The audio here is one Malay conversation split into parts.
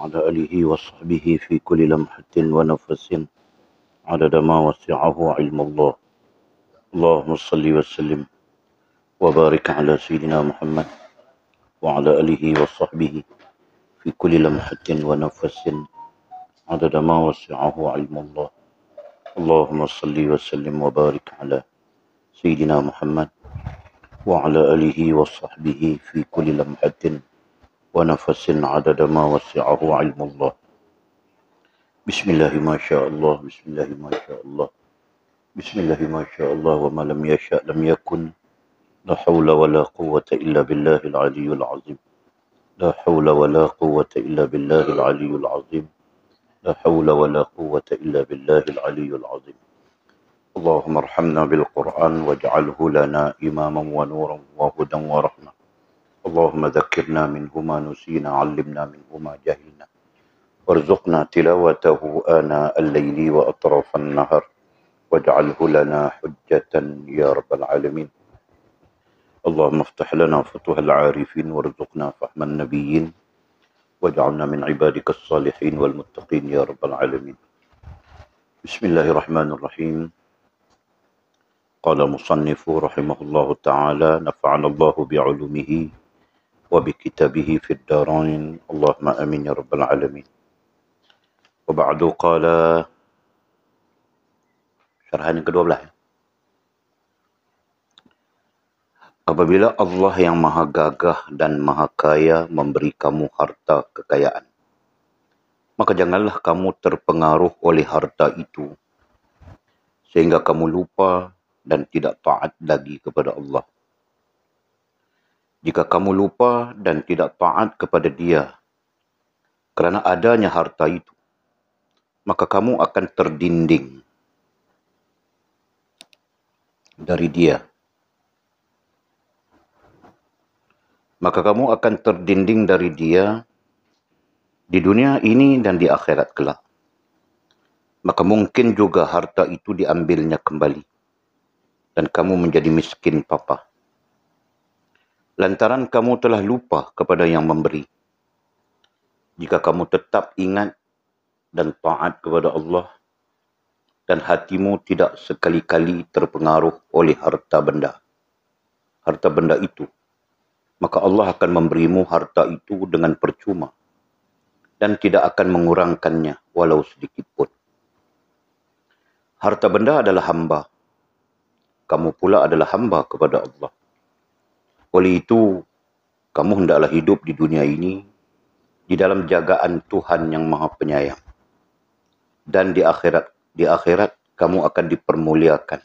وعلى آله وصحبه في كل لمحة ونفس عدد ما وسعه علم الله. اللهم صل وسلم وبارك على سيدنا محمد وعلى آله وصحبه في كل لمحة ونفس عدد ما وسعه علم الله. اللهم صل وسلم وبارك على سيدنا محمد وعلى آله وصحبه في كل لمحة ونفس عدد ما وسعه علم الله. بسم الله ما شاء الله، بسم الله ما شاء الله، بسم الله ما شاء الله، وما لم يشاء لم يكن. لا حول ولا قوة إلا بالله العلي العظيم. لا حول ولا قوة إلا بالله العلي العظيم. لا حول ولا قوة إلا بالله العلي العظيم. اللهم ارحمنا بالقرآن واجعله لنا إماما ونورا وهدى ورحمة. اللهم ذكرنا منه ما نسينا، علمنا منه ما جهلنا، وارزقنا تلاوته آناء الليل وأطراف النهر، واجعله لنا حجة يا رب العالمين. اللهم افتح لنا فتوح العارفين وارزقنا فهم النبيين، واجعلنا من عبادك الصالحين والمتقين يا رب العالمين. بسم الله الرحمن الرحيم. قال مصنف رحمه الله تعالى: نفعنا الله بعلومه وبكتابه في الدارين، اللهم آمين يا رب العالمين. وبعد قال، syarahan yang ke-12. Apabila Allah yang maha gagah dan maha kaya memberi kamu harta kekayaan, maka janganlah kamu terpengaruh oleh harta itu sehingga kamu lupa dan tidak taat lagi kepada Allah. Jika kamu lupa dan tidak taat kepada Dia kerana adanya harta itu, maka kamu akan terdinding dari Dia. Maka kamu akan terdinding dari Dia di dunia ini dan di akhirat kelak. Maka mungkin juga harta itu diambilnya kembali dan kamu menjadi miskin papa, lantaran kamu telah lupa kepada yang memberi. Jika kamu tetap ingat dan taat kepada Allah dan hatimu tidak sekali-kali terpengaruh oleh harta benda itu, maka Allah akan memberimu harta itu dengan percuma dan tidak akan mengurangkannya walau sedikit pun. Harta benda adalah hamba. Kamu pula adalah hamba kepada Allah. Oleh itu, kamu hendaklah hidup di dunia ini di dalam jagaan Tuhan yang Maha Penyayang. Dan di akhirat kamu akan dipermuliakan.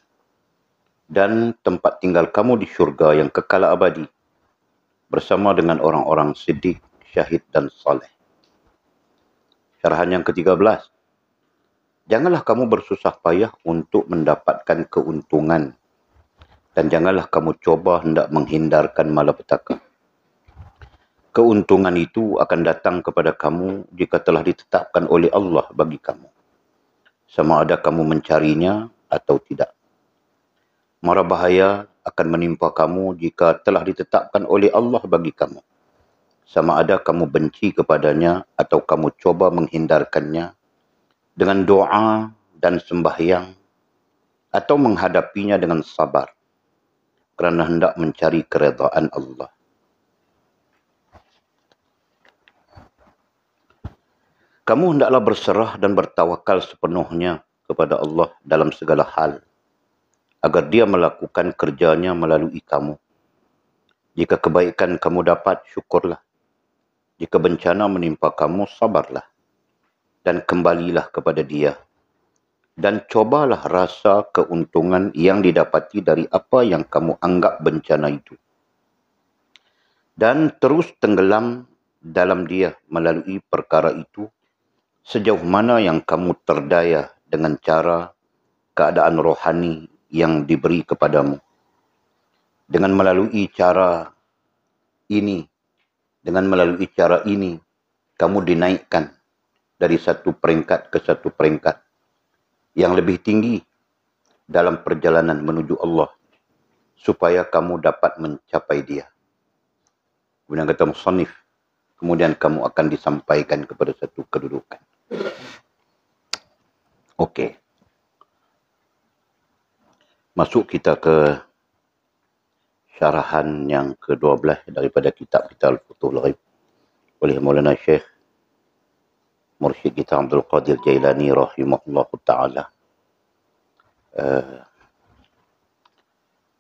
Dan tempat tinggal kamu di syurga yang kekal abadi bersama dengan orang-orang siddiq, syahid dan saleh. Syarahan yang ke-13. Janganlah kamu bersusah payah untuk mendapatkan keuntungan dan janganlah kamu coba hendak menghindarkan malapetaka. Keuntungan itu akan datang kepada kamu jika telah ditetapkan oleh Allah bagi kamu, sama ada kamu mencarinya atau tidak. Mara bahaya akan menimpa kamu jika telah ditetapkan oleh Allah bagi kamu, sama ada kamu benci kepadanya atau kamu coba menghindarkannya dengan doa dan sembahyang atau menghadapinya dengan sabar kerana hendak mencari keredaan Allah. Kamu hendaklah berserah dan bertawakal sepenuhnya kepada Allah dalam segala hal, agar Dia melakukan kerjanya melalui kamu. Jika kebaikan kamu dapat, syukurlah. Jika bencana menimpa kamu, sabarlah. Dan kembalilah kepada Dia. Dan cobalah rasa keuntungan yang didapati dari apa yang kamu anggap bencana itu. Dan terus tenggelam dalam Dia melalui perkara itu, sejauh mana yang kamu terdaya dengan cara keadaan rohani yang diberi kepadamu. Dengan melalui cara ini, kamu dinaikkan dari satu peringkat ke satu peringkat yang lebih tinggi dalam perjalanan menuju Allah, supaya kamu dapat mencapai Dia. Kemudian kata musannif, kemudian kamu akan disampaikan kepada satu kedudukan. Okey. Masuk kita ke syarahan yang ke-12 daripada kitab kita Al-Futuhul Ghaib oleh Maulana Syekh Mursyid kita Abdul Qadir Jailani rahimahullahu ta'ala.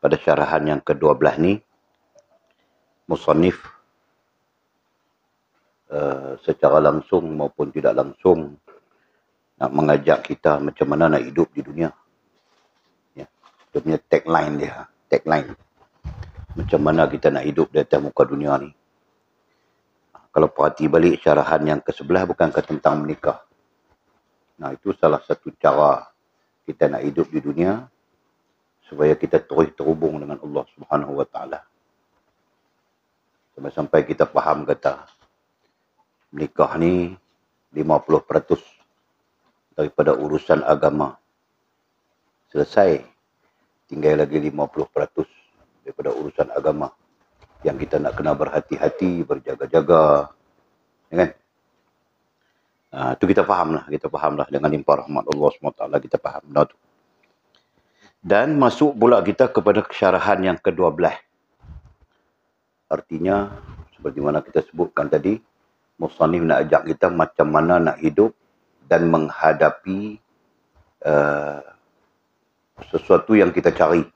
Pada syarahan yang ke-12 ni, musannif secara langsung maupun tidak langsung nak mengajak kita macam mana nak hidup di dunia. Ya. Dia punya tagline. Macam mana kita nak hidup di atas muka dunia ni. Kalau perhati balik syarahan yang ke-11 bukankah tentang menikah. Nah, itu salah satu cara kita nak hidup di dunia supaya kita terus terhubung dengan Allah Subhanahu Wa Taala. Sampai kita faham kata menikah ni 50% daripada urusan agama. Selesai. Tinggal lagi 50% daripada urusan agama. Yang kita nak kena berhati-hati, berjaga-jaga. Ya kan? Itu kita fahamlah dengan limpah rahmat Allah SWT kita faham benda tu. Dan masuk pula kita kepada syarahan yang ke-12. Artinya seperti mana kita sebutkan tadi, musannif nak ajak kita macam mana nak hidup dan menghadapi sesuatu yang kita cari.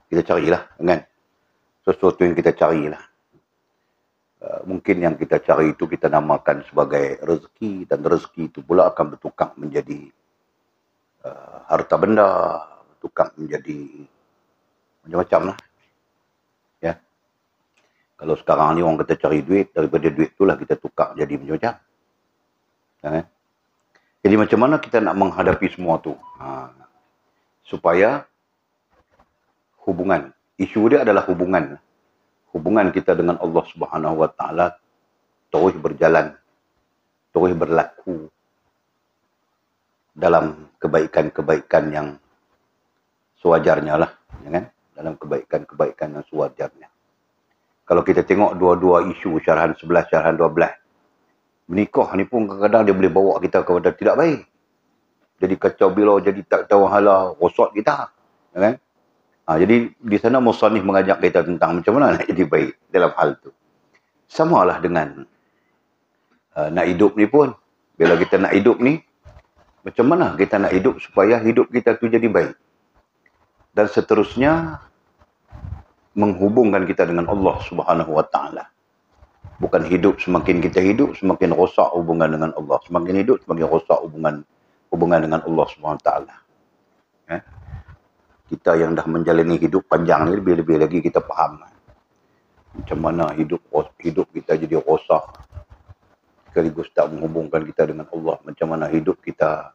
Kita carilah, kan? Sesuatu yang kita carilah. Mungkin yang kita cari itu kita namakan sebagai rezeki, dan rezeki itu pula akan bertukar menjadi harta benda, bertukar menjadi macam-macam lah. Ya. Kalau sekarang ni orang kata cari duit, daripada duit itulah kita tukar jadi macam-macam. Ya, kan? Jadi macam mana kita nak menghadapi semua tu? Supaya hubungan, isu dia adalah hubungan. Hubungan kita dengan Allah Subhanahu Wa Taala terus berjalan, terus berlaku dalam kebaikan-kebaikan yang sewajarnya lah, ya kan? Dalam kebaikan-kebaikan yang sewajarnya. Kalau kita tengok dua-dua isu, syarahan 11, syarahan 12, menikah ni pun kadang-kadang dia boleh bawa kita kepada tidak baik. Jadi kacau bilau, jadi tak tahu hala, rosak kita, ya kan? Jadi di sana musannif mengajak kita tentang macam mana nak jadi baik dalam hal tu. Samalah dengan nak hidup ni pun. Bila kita nak hidup ni, macam mana kita nak hidup supaya hidup kita tu jadi baik. Dan seterusnya, menghubungkan kita dengan Allah Subhanahu Wa Taala. Bukan hidup, semakin kita hidup, semakin rosak hubungan dengan Allah. Semakin hidup, semakin rosak hubungan dengan Allah Subhanahu Wa Taala. Ya? Kita yang dah menjalani hidup panjang ni, lebih-lebih lagi kita faham macam mana hidup kita jadi rosak, sekaligus tak menghubungkan kita dengan Allah. Macam mana hidup kita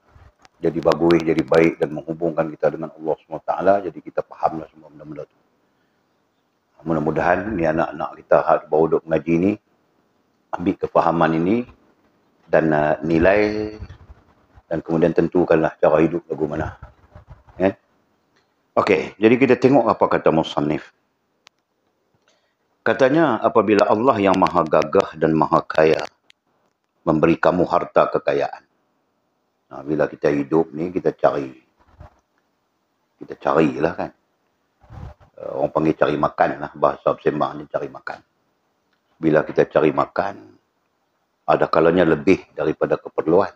jadi bagus, jadi baik dan menghubungkan kita dengan Allah SWT. Jadi kita fahamlah semua benda-benda tu. Mudah-mudahan ni anak-anak kita baru duduk mengaji ni ambil kefahaman ini dan nilai, dan kemudian tentukanlah cara hidup lagu mana. Ya? Okey, jadi kita tengok apa kata musannif. Katanya, apabila Allah yang maha gagah dan maha kaya memberi kamu harta kekayaan. Bila kita hidup ni, kita carilah kan. Orang panggil cari makan lah, bahasa bersembang ni cari makan. Bila kita cari makan, ada kalanya lebih daripada keperluan.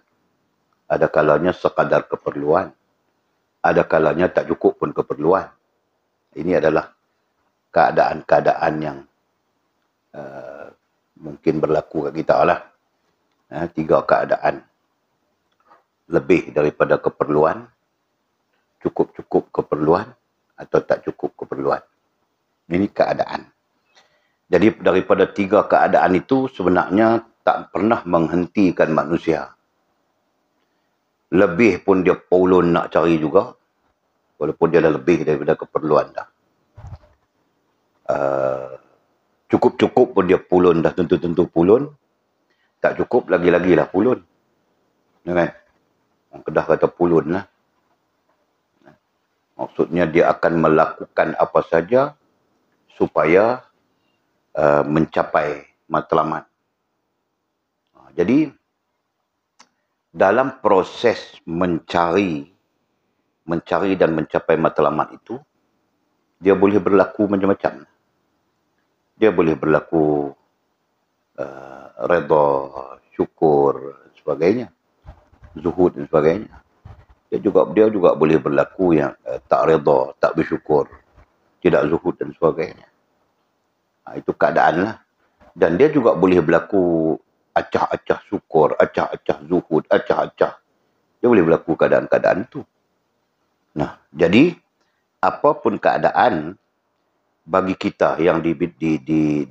Ada kalanya sekadar keperluan. Ada kalanya tak cukup pun keperluan. Ini adalah keadaan-keadaan yang mungkin berlaku kat kita lah. 3 keadaan. Lebih daripada keperluan, cukup-cukup keperluan, atau tak cukup keperluan. Ini keadaan. Jadi daripada 3 keadaan itu sebenarnya tak pernah menghentikan manusia. Lebih pun dia pulun nak cari juga. Walaupun dia dah lebih daripada keperluan dah. Cukup-cukup pun dia pulun dah, tentu-tentu pulun. Tak cukup, lagi-lagi lah pulun. Ya kan? Orang Kedah kata pulun lah. Maksudnya dia akan melakukan apa saja supaya mencapai matlamat. Jadi dalam proses mencari dan mencapai matlamat itu, dia boleh berlaku macam-macam. Dia boleh berlaku redha, syukur, sebagainya, zuhud dan sebagainya. Dia juga boleh berlaku yang tak redha, tak bersyukur, tidak zuhud dan sebagainya. Itu keadaan lah. Dan dia juga boleh berlaku acah-acah syukur, acah-acah zuhud, acah-acah. Dia boleh berlaku keadaan-keadaan itu. Nah, jadi apapun keadaan bagi kita yang dididik,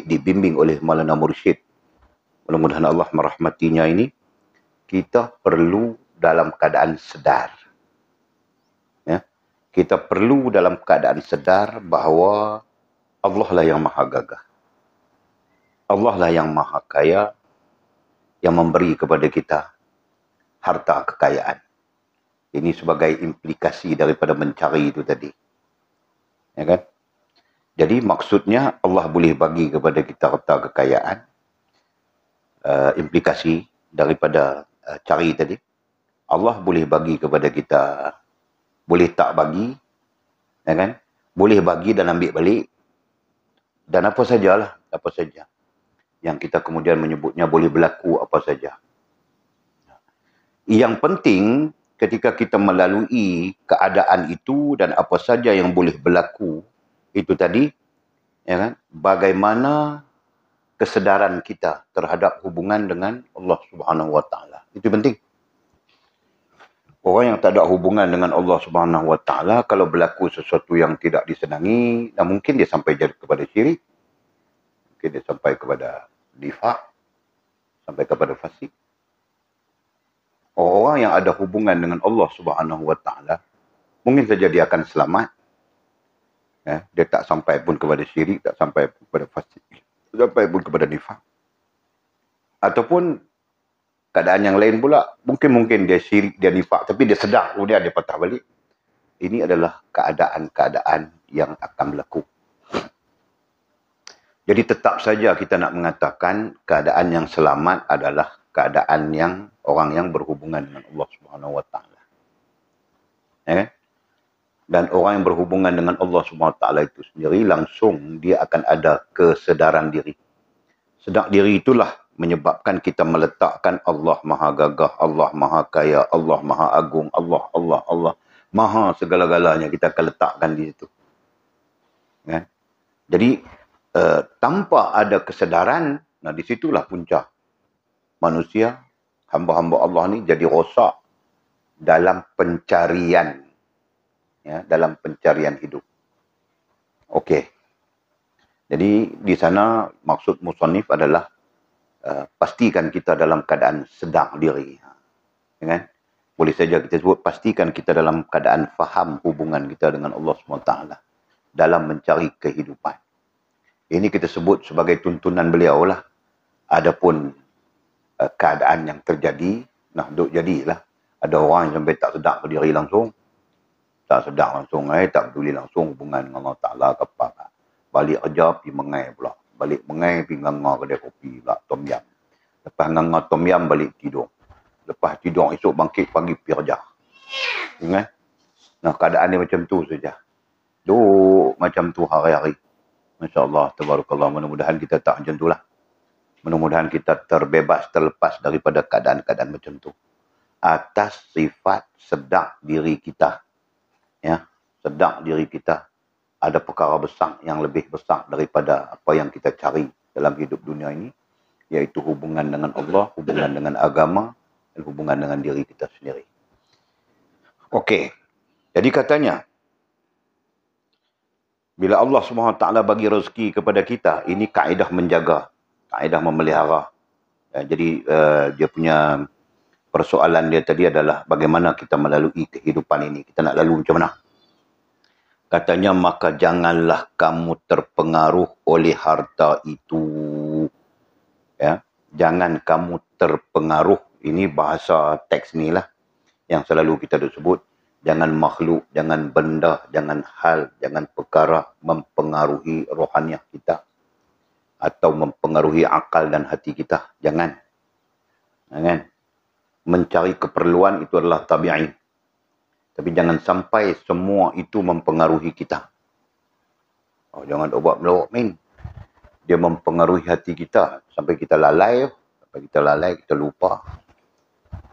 dibimbing oleh Maulana Mursyid, mudah-mudahan Allah merahmatinya ini, kita perlu dalam keadaan sedar. Ya, kita perlu dalam keadaan sedar bahawa Allah lah yang maha gagah. Allah lah yang maha kaya, yang memberi kepada kita harta kekayaan. Ini sebagai implikasi daripada mencari itu tadi. Ya kan? Jadi maksudnya Allah boleh bagi kepada kita harta kekayaan. Implikasi daripada cari tadi. Allah boleh bagi kepada kita, boleh tak bagi. Ya kan? Boleh bagi dan ambil balik. Dan apa sajalah, apa saja. Yang kita kemudian menyebutnya boleh berlaku apa saja. Yang penting ketika kita melalui keadaan itu dan apa saja yang boleh berlaku itu tadi, ya kan, bagaimana kesedaran kita terhadap hubungan dengan Allah Subhanahu Wa Taala. Itu penting. Orang yang tak ada hubungan dengan Allah Subhanahu Wa Taala, kalau berlaku sesuatu yang tidak disenangi, dan mungkin dia sampai jadi kepada syirik, mungkin dia sampai kepada nifaq, sampai kepada fasik. Orang yang ada hubungan dengan Allah Subhanahu Wa Taala, mungkin saja dia akan selamat. Ya, dia tak sampai pun kepada syirik, tak sampai pun kepada fasik, tak sampai pun kepada nifaq. Ataupun keadaan yang lain pula, mungkin dia syirik, dia nifaq, tapi dia sedar, kemudian dia patah balik. Ini adalah keadaan-keadaan yang akan berlaku. Jadi tetap saja kita nak mengatakan keadaan yang selamat adalah keadaan yang orang yang berhubungan dengan Allah Subhanahu Wa Taala. Dan orang yang berhubungan dengan Allah Subhanahu Wa Taala itu sendiri langsung dia akan ada kesedaran diri. Sedar diri itulah menyebabkan kita meletakkan Allah Maha Gagah, Allah Maha Kaya, Allah Maha Agung, Allah Maha segala-galanya kita akan letakkan di situ. Ya. Jadi tanpa ada kesedaran, nah di situlah puncak manusia, hamba-hamba Allah ni jadi rosak dalam pencarian, ya, dalam pencarian hidup. Okey. Jadi di sana maksud musannif adalah pastikan kita dalam keadaan sedar diri. Ya kan? Boleh saja kita sebut pastikan kita dalam keadaan faham hubungan kita dengan Allah SWT dalam mencari kehidupan. Ini kita sebut sebagai tuntunan beliau lah. Adapun keadaan yang terjadi, nah duk jadilah. Ada orang yang sampai tak sedar diri langsung. Tak sedar langsung, tak peduli langsung hubungan dengan Allah Ta'ala ke apa. Balik kerja, pergi mengai pula. Balik mengai, pergi nganga kedai kopi pula, tom yam. Lepas nganga tom yam, balik tidur. Lepas tidur, esok bangkit pagi pergi kerja. Ingat? Nah, keadaan dia macam tu saja. Duk macam tu hari-hari. Masya Allah, tabarakallah. Mudah-mudahan kita tak macam tu lah. Mudah-mudahan kita terbebas, terlepas daripada keadaan-keadaan macam tu. Atas sifat sedar diri kita. Ya, sedar diri kita. Ada perkara besar yang lebih besar daripada apa yang kita cari dalam hidup dunia ini. Iaitu hubungan dengan Allah, hubungan dengan agama, dan hubungan dengan diri kita sendiri. Okey. Jadi katanya, bila Allah SWT bagi rezeki kepada kita, ini kaedah menjaga, kaedah memelihara. Jadi dia punya persoalan dia tadi adalah bagaimana kita melalui kehidupan ini. Kita nak lalu macam mana? Katanya, maka janganlah kamu terpengaruh oleh harta itu. Ya, jangan kamu terpengaruh. Ini bahasa teks ni lah yang selalu kita sebut. Jangan makhluk, jangan benda, jangan hal, jangan perkara mempengaruhi rohaniah kita. Atau mempengaruhi akal dan hati kita. Jangan. Kan? Mencari keperluan itu adalah tabi'i. Tapi jangan sampai semua itu mempengaruhi kita. Oh, jangan buat melawak main. Dia mempengaruhi hati kita sampai kita lalai. Sampai kita lalai, kita lupa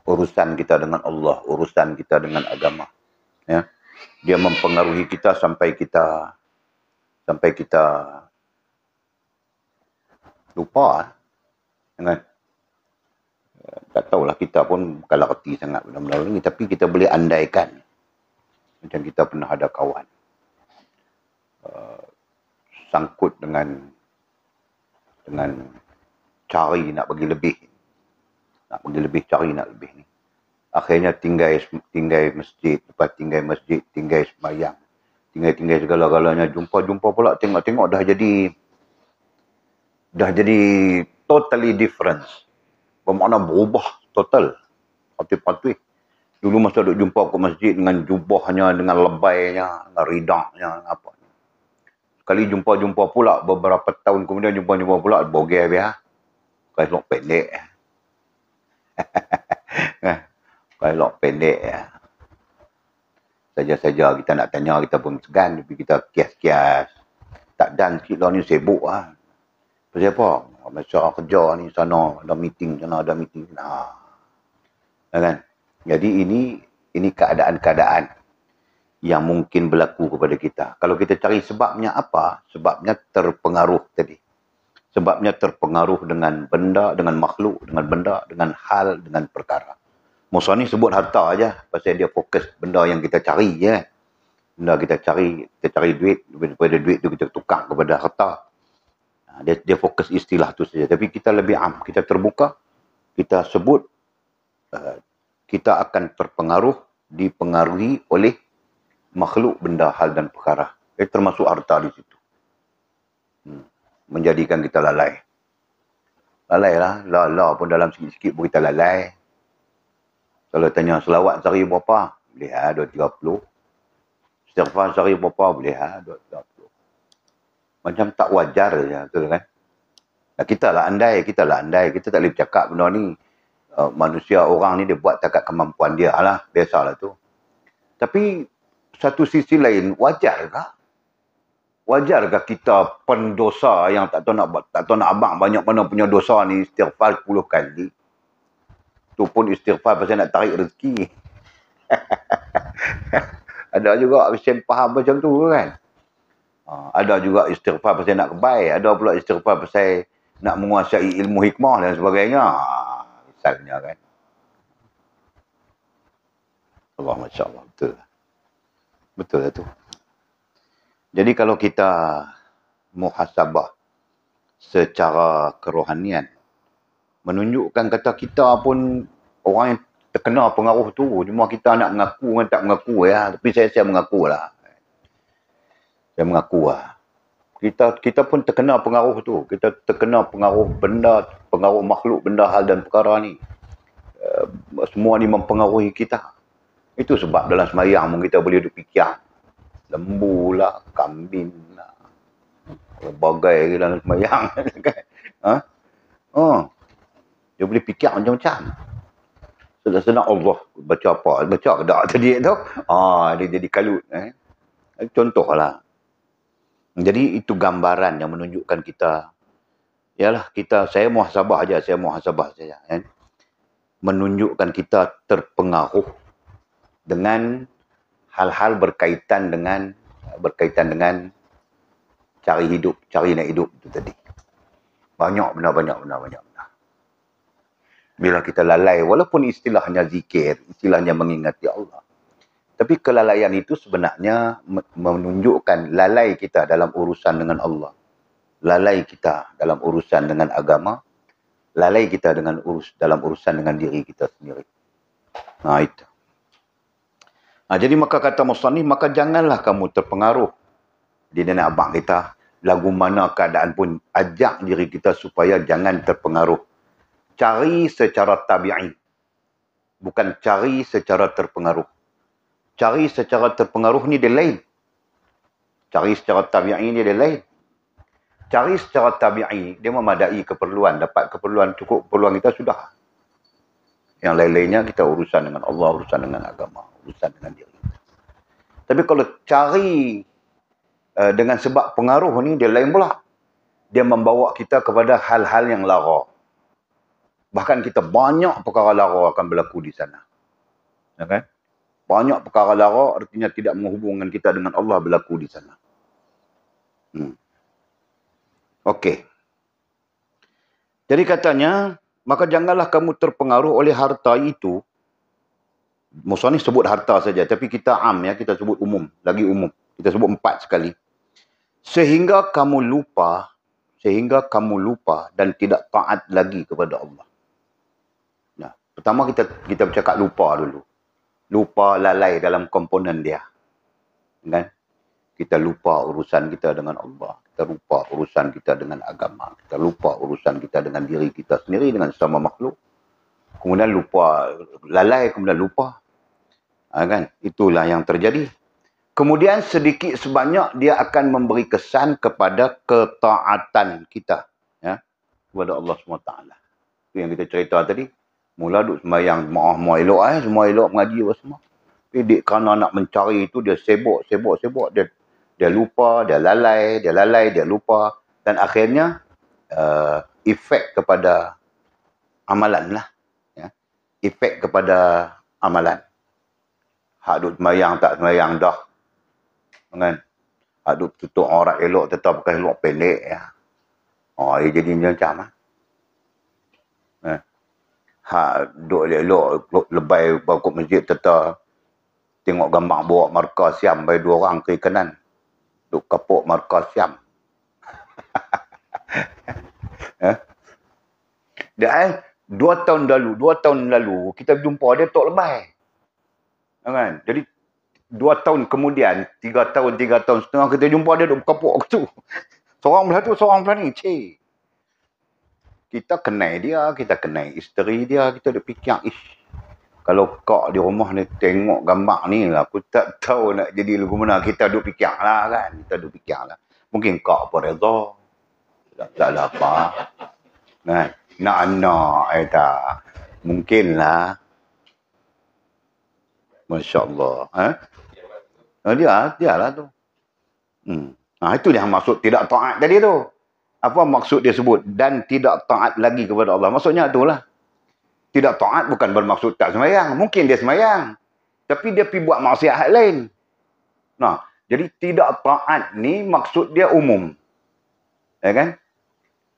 urusan kita dengan Allah, urusan kita dengan agama. Ya. Dia mempengaruhi kita sampai kita lupa. Kan? Tak tahulah, kita pun kalau reti sangat benda-benda ini, tapi kita boleh andaikan. Macam kita pernah ada kawan sangkut dengan cari nak bagi lebih. Nak bagi lebih, cari nak lebih ni. Akhirnya tinggal masjid, lepas tinggal masjid, tinggal sembahyang. Tinggal segala-galanya, jumpa pula, tengok-tengok dah jadi totally different. Bermakna berubah total. Patut-patut. Dulu masa duk jumpa ke masjid dengan jubahnya, dengan lebaynya, dengan ridaknya, apa. Sekali jumpa pula, beberapa tahun kemudian jumpa pula, bogel biar. Kalau pendek. Kalau pendek. Saja-saja kita nak tanya, kita pun segan, tapi kita kias-kias. Tak dan sikit lah ni, sibuk lah. Pasal apa? Masa kerja ni sana, ada meeting sana, ada meeting sana. Kan? Jadi ini keadaan-keadaan yang mungkin berlaku kepada kita. Kalau kita cari sebabnya apa? Sebabnya terpengaruh tadi. Sebabnya terpengaruh dengan benda, dengan makhluk, dengan benda, dengan hal, dengan perkara. Musa ni sebut harta aja, pasal dia fokus benda yang kita cari je. Benda kita cari duit, daripada duit tu kita tukar kepada harta. Dia fokus istilah tu saja. Tapi kita lebih am, kita terbuka, kita sebut kita akan dipengaruhi oleh makhluk, benda, hal dan perkara. Termasuk harta di situ. Menjadikan kita lalai. Lalai lah. Pun dalam sikit-sikit pun kita lalai. Kalau tanya selawat sehari berapa? Boleh 230. Istighfar sehari berapa? Boleh 230. Macam tak wajar je, betul kan? Kita lah andai. Kita tak boleh bercakap benda ni. Manusia, orang ni dia buat takat kemampuan dia lah. Biasalah tu. Tapi satu sisi lain, wajarkah kita pendosa yang tak tahu nak abang banyak mana punya dosa ni istighfar 10 kali. Tu pun istighfar pasal nak tarik rezeki. Ada juga yang faham macam tu kan. Ada juga istighfar pasal nak kebaik. Ada pula istighfar pasal nak menguasai ilmu hikmah dan sebagainya. Misalnya kan. Allah, Masya Allah. Betul lah tu. Jadi kalau kita muhasabah secara kerohanian, menunjukkan kata kita pun orang yang terkena pengaruh tu. Cuma kita nak mengaku kan tak mengaku ya. Tapi saya mengaku lah. Saya mengaku lah. Kita pun terkena pengaruh tu. Kita terkena pengaruh benda, pengaruh makhluk, benda, hal dan perkara ni. Semua ni mempengaruhi kita. Itu sebab dalam semayang kita boleh duduk fikir. Lembu lah, kambing lah. Berbagai dalam semayang. Dia boleh fikir macam-macam. Sedang Allah baca apa? Baca ke tak tadi tu? Dia jadi kalut. Contohlah. Jadi itu gambaran yang menunjukkan kita. Yalah, saya muhasabah saja. Kan? Menunjukkan kita terpengaruh dengan hal-hal berkaitan dengan cari nak hidup itu tadi. Banyak benda. Bila kita lalai, walaupun istilahnya zikir, istilahnya mengingati Allah. Tapi kelalaian itu sebenarnya menunjukkan lalai kita dalam urusan dengan Allah. Lalai kita dalam urusan dengan agama. Lalai kita dalam urusan dengan diri kita sendiri. Itu. Jadi maka kata musannif, maka janganlah kamu terpengaruh. Dia nak abang kita, lagu mana keadaan pun, ajak diri kita supaya jangan terpengaruh. Cari secara tabi'i. Bukan cari secara terpengaruh. Cari secara terpengaruh ni dia lain. Cari secara tabi'i ni dia lain. Cari secara tabi'i, dia memadai keperluan. Dapat keperluan, cukup keperluan kita sudah. Yang lain-lainnya kita urusan dengan Allah, urusan dengan agama, urusan dengan diri. Tapi kalau cari dengan sebab pengaruh ni, dia lain pula. Dia membawa kita kepada hal-hal yang lara. Bahkan kita banyak perkara lara akan berlaku di sana. Okay? Banyak perkara lara artinya tidak menghubungkan kita dengan Allah berlaku di sana. Okey. Jadi katanya, maka janganlah kamu terpengaruh oleh harta itu. Musa ni sebut harta saja, tapi kita am ya, kita sebut umum, lagi umum. Kita sebut 4 sekali. Sehingga kamu lupa dan tidak taat lagi kepada Allah. Nah, pertama kita bercakap lupa dulu. Lupa lalai dalam komponen dia. Kan? Kita lupa urusan kita dengan Allah. Kita lupa urusan kita dengan agama. Kita lupa urusan kita dengan diri kita sendiri, dengan sesama makhluk. Kemudian lupa, lalai, kemudian lupa. Kan? Itulah yang terjadi. Kemudian sedikit sebanyak dia akan memberi kesan kepada ketaatan kita. Ya? Kepada Allah SWT. Itu yang kita cerita tadi. Mula duduk sembahyang, semua elok. Semua elok mengaji apa semua. Tapi kerana nak mencari itu, dia sibuk. Dia lupa, dia lalai, dia lupa. Dan akhirnya, efek kepada amalan lah. Ya? Efek kepada amalan. Hak duduk sembahyang, tak sembahyang dah. Kan? Hak duduk tutup aurat elok, tetap pakai elok pendek. Ya? Dia jadi macam lah. Hak duduk elok, lebay berkut masjid, tetap tengok gambar bawa markah siam, bagi 2 orang kiri kanan. Duk kapuk markah siam. Dia 2 tahun lalu, kita jumpa dia tok lebay. Kan? Jadi 2 tahun kemudian, 3 tahun setengah, kita jumpa dia duk kapuk tu. Seorang belah tu, seorang belah ni. Cik. Kita kenal dia, kita kenal isteri dia, kita duk fikir, kalau kak di rumah ni tengok gambar ni lah, aku tak tahu nak jadi lagu mana. Kita duk fikir lah kan. Mungkin kak pun reda. Tak ada apa. Kan? Nak tak. Mungkin lah. Masya Allah. Dia lah tu. Itu dia maksud tidak taat tadi tu. Apa maksud dia sebut? Dan tidak taat lagi kepada Allah. Maksudnya itulah. Tidak taat bukan bermaksud tak sembahyang. Mungkin dia sembahyang. Tapi dia pergi buat maksiat lain. Nah, jadi tidak taat ni maksud dia umum. Ya kan?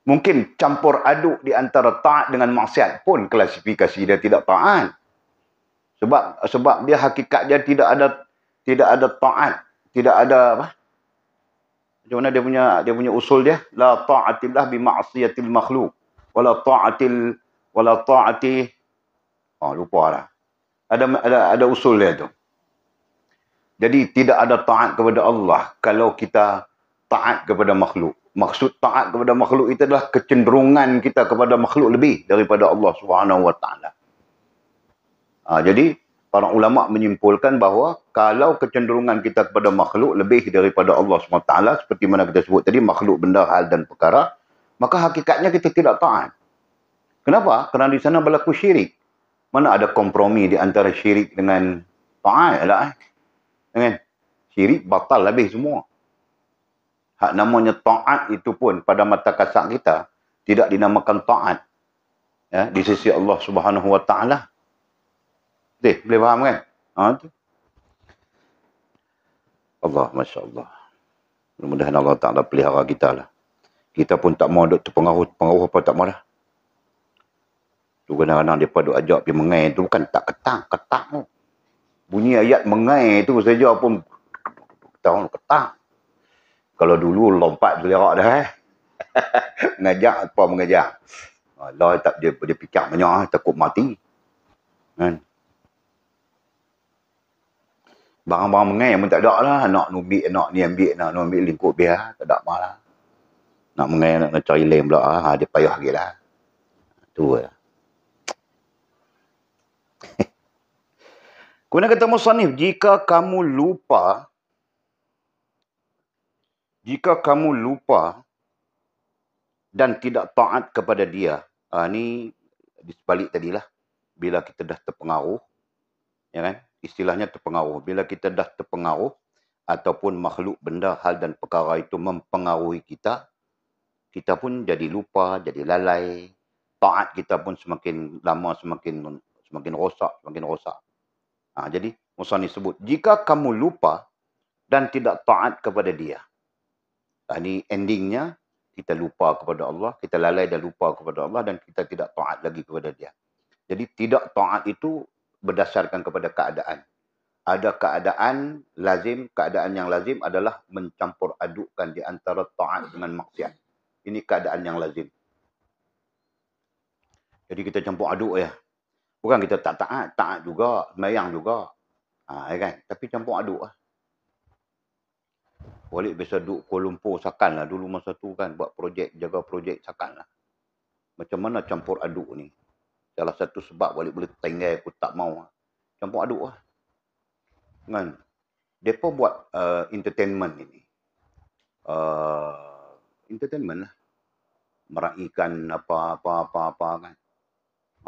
Mungkin campur aduk di antara taat dengan maksiat pun klasifikasi dia tidak taat. Sebab dia hakikat dia tidak ada taat. Tidak ada apa? Macam mana dia punya usul dia? La ta'atillah bi ma'siyatil makhluk. Wala ta'ati lupa lah. Ada usul dia tu. Jadi tidak ada taat kepada Allah kalau kita taat kepada makhluk. Maksud taat kepada makhluk itu adalah kecenderungan kita kepada makhluk lebih daripada Allah Subhanahu Wa Taala. Jadi para ulama menyimpulkan bahawa kalau kecenderungan kita kepada makhluk lebih daripada Allah SWT, seperti mana kita sebut tadi, makhluk, benda, hal dan perkara, maka hakikatnya kita tidak taat. Kenapa? Kerana di sana berlaku syirik. Mana ada kompromi di antara syirik dengan taat lah. Kan? Syirik batal habis semua. Hak namanya taat itu pun pada mata kasar kita tidak dinamakan taat. Ya, di sisi Allah Subhanahu Wa Taala. Boleh faham kan? Tu. Allah, Masya Allah. Mudah-mudahan Allah Ta'ala pelihara kita lah. Kita pun tak mau terpengaruh apa tak mau dah. Tu kadang-kadang mereka duk ajak pergi mengai tu bukan tak ketang tu. Bunyi ayat mengai tu saja pun ketang. Kalau dulu lompat gelerak dah Ngajak apa mengajak. Allah tak dia fikir banyak takut mati. Kan? Barang-barang mengai pun tak ada lah. Nak nubik, nak ni ambil, nak ambil lingkup biar. Tak ada apa lah. Nak mengai, nak cari lem pula. Dia payah lagi lah. Tu lah. Kemudian kata musannif, jika kamu lupa dan tidak taat kepada dia. Ni di sebalik tadilah. bila kita dah terpengaruh, ya kan? Istilahnya terpengaruh. Bila kita dah terpengaruh ataupun makhluk, benda, hal dan perkara itu mempengaruhi kita, kita pun jadi lupa, jadi lalai. Taat kita pun semakin lama semakin rosak, semakin rosak. Jadi Musani sebut, jika kamu lupa dan tidak taat kepada dia. Ini endingnya, kita lupa kepada Allah, kita lalai dan lupa kepada Allah dan kita tidak taat lagi kepada dia. Jadi tidak taat itu berdasarkan kepada keadaan. Ada keadaan lazim, keadaan yang lazim adalah mencampur adukkan di antara taat dengan maksiat. Ini keadaan yang lazim. Jadi kita campur aduk ya. Bukan kita tak taat, taat juga, sembahyang juga. Ya kan? Tapi campur aduk lah. Walik biasa duduk Kuala Lumpur sakan lah. Dulu masa tu kan buat projek, jaga projek sakan lah. Macam mana campur aduk ni? Salah satu sebab Walik boleh tinggal aku tak mau. Campur aduk lah. Kan? Mereka buat entertainment ini. Entertainment lah. Meraihkan apa-apa kan.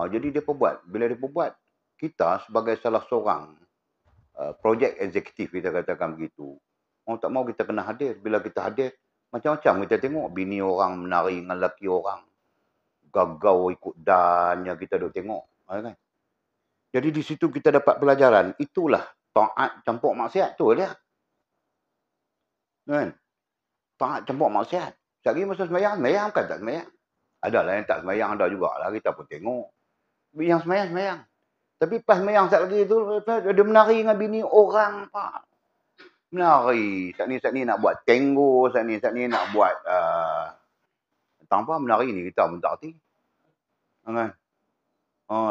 Jadi mereka buat. Bila mereka buat, kita sebagai salah seorang projek eksekutif, kita katakan begitu. Mau tak mau kita kena hadir. Bila kita hadir, macam-macam kita tengok. Bini orang menari dengan lelaki orang. Gagau ikut dan yang kita duk tengok. Kan? Jadi di situ kita dapat pelajaran. Itulah taat campur maksiat tu dia. Kan? Taat campur maksiat. Sekali masa sembahyang kan tak sembahyang. Adalah yang tak sembahyang, ada jugalah. Kita pun tengok. Yang sembahyang. Tapi pas sembahyang saat lagi tu, dia menari dengan bini orang. Pak. Menari. Saat ni nak buat tango. Saat ni nak buat tanpa menari ni kita pun tak erti. Kan?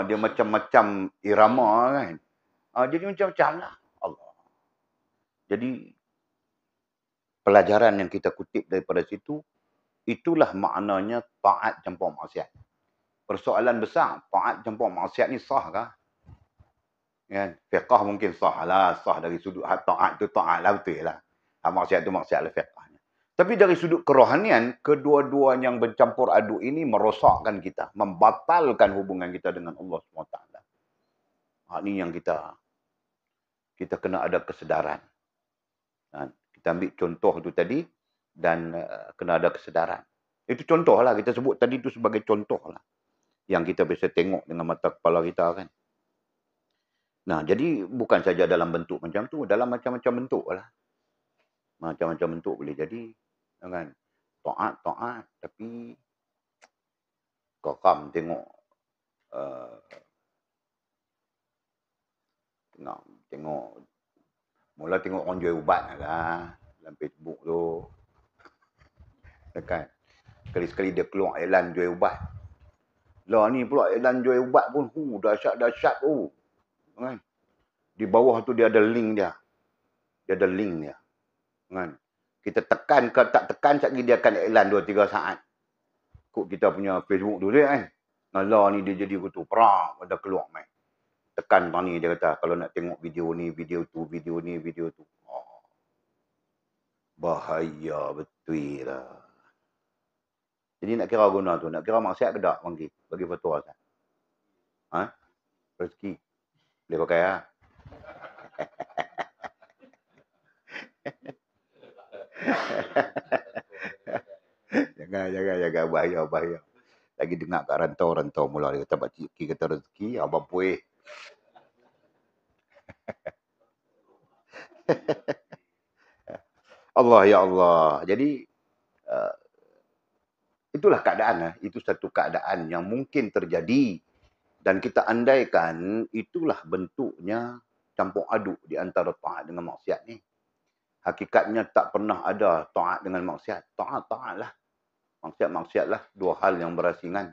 Dia macam-macam irama kan. Jadi macam-macam lah. Allah. Jadi pelajaran yang kita kutip daripada situ, itulah maknanya taat campur maksiat. Persoalan besar, taat campur maksiat ni sah kah? Kan? Fiqah mungkin sah lah. Sah dari sudut taat tu taat lah, betul lah. Maksiat tu maksiat lah fiqahnya. Tapi dari sudut kerohanian, kedua-dua yang bercampur aduk ini merosakkan kita. Membatalkan hubungan kita dengan Allah SWT. Ini yang kita kena ada kesedaran. Kita ambil contoh tu tadi dan kena ada kesedaran. Itu contoh lah. Kita sebut tadi tu sebagai contoh lah. Yang kita bisa tengok dengan mata kepala kita kan. Nah, jadi bukan saja dalam bentuk macam tu. Dalam macam-macam bentuk lah. Macam-macam bentuk boleh jadi. Kan? Taat. Tapi kakam tengok mula tengok orang jual ubat lah dalam Facebook tu. Kan? Sekali-sekali dia keluar iklan jual ubat. Lah ni pula iklan jual ubat pun dahsyat tu. Kan? Di bawah tu dia ada link dia. Kan? Kita tekan ke tak tekan, sekali dia akan iklan 2-3 saat. Kok kita punya Facebook tu dia kan. Lah ni dia jadi gitu. Perak ada keluar main. Tekan tani dia kata, kalau nak tengok video ni, video tu, video ni, video tu. Bahaya betul lah. Jadi nak kira guna tu, nak kira maksiat ke tak bagi fatwa Ustaz? Rezeki. Boleh pakai lah. Jangan. Bahaya. Lagi dengar kat rantau mula dia kata pakcik kata rezeki, abang puih. Allah ya Allah. Jadi itulah keadaan. Itu satu keadaan yang mungkin terjadi dan kita andaikan itulah bentuknya campur aduk di antara taat dengan maksiat ni. Hakikatnya tak pernah ada taat dengan maksiat. Taat lah. Maksiat lah. Dua hal yang berasingan.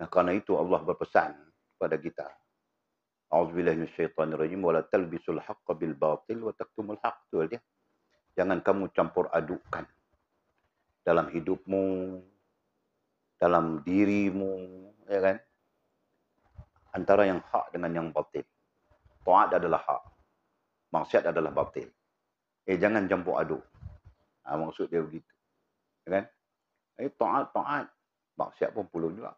Kerana itu Allah berpesan kepada kita. A'udzubillahi minasyaitanirrajim wa la talbisul haqqa bil batil wa taktumul haqq. Betul dia. Jangan kamu campur adukkan dalam hidupmu, dalam dirimu, ya kan? Antara yang hak dengan yang batil. Taat adalah hak. Maksiat adalah batil. Jangan campur aduk. Maksud dia begitu. Ya kan? Taat. Maksiat pun perlu juga.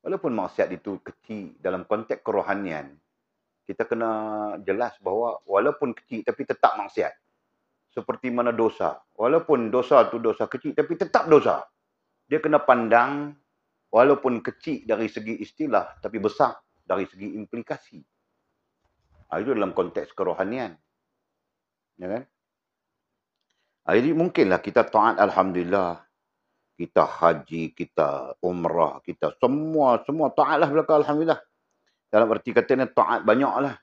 Walaupun maksiat itu kecil dalam konteks kerohanian, kita kena jelas bahawa walaupun kecil tapi tetap maksiat. Seperti mana dosa. Walaupun dosa tu dosa kecil tapi tetap dosa. Dia kena pandang walaupun kecil dari segi istilah tapi besar dari segi implikasi. Itu dalam konteks kerohanian. Ya kan? Jadi mungkinlah kita taat, alhamdulillah. Kita haji, kita umrah, kita semua taatlah belaka, alhamdulillah. Dalam arti katanya taat banyaklah.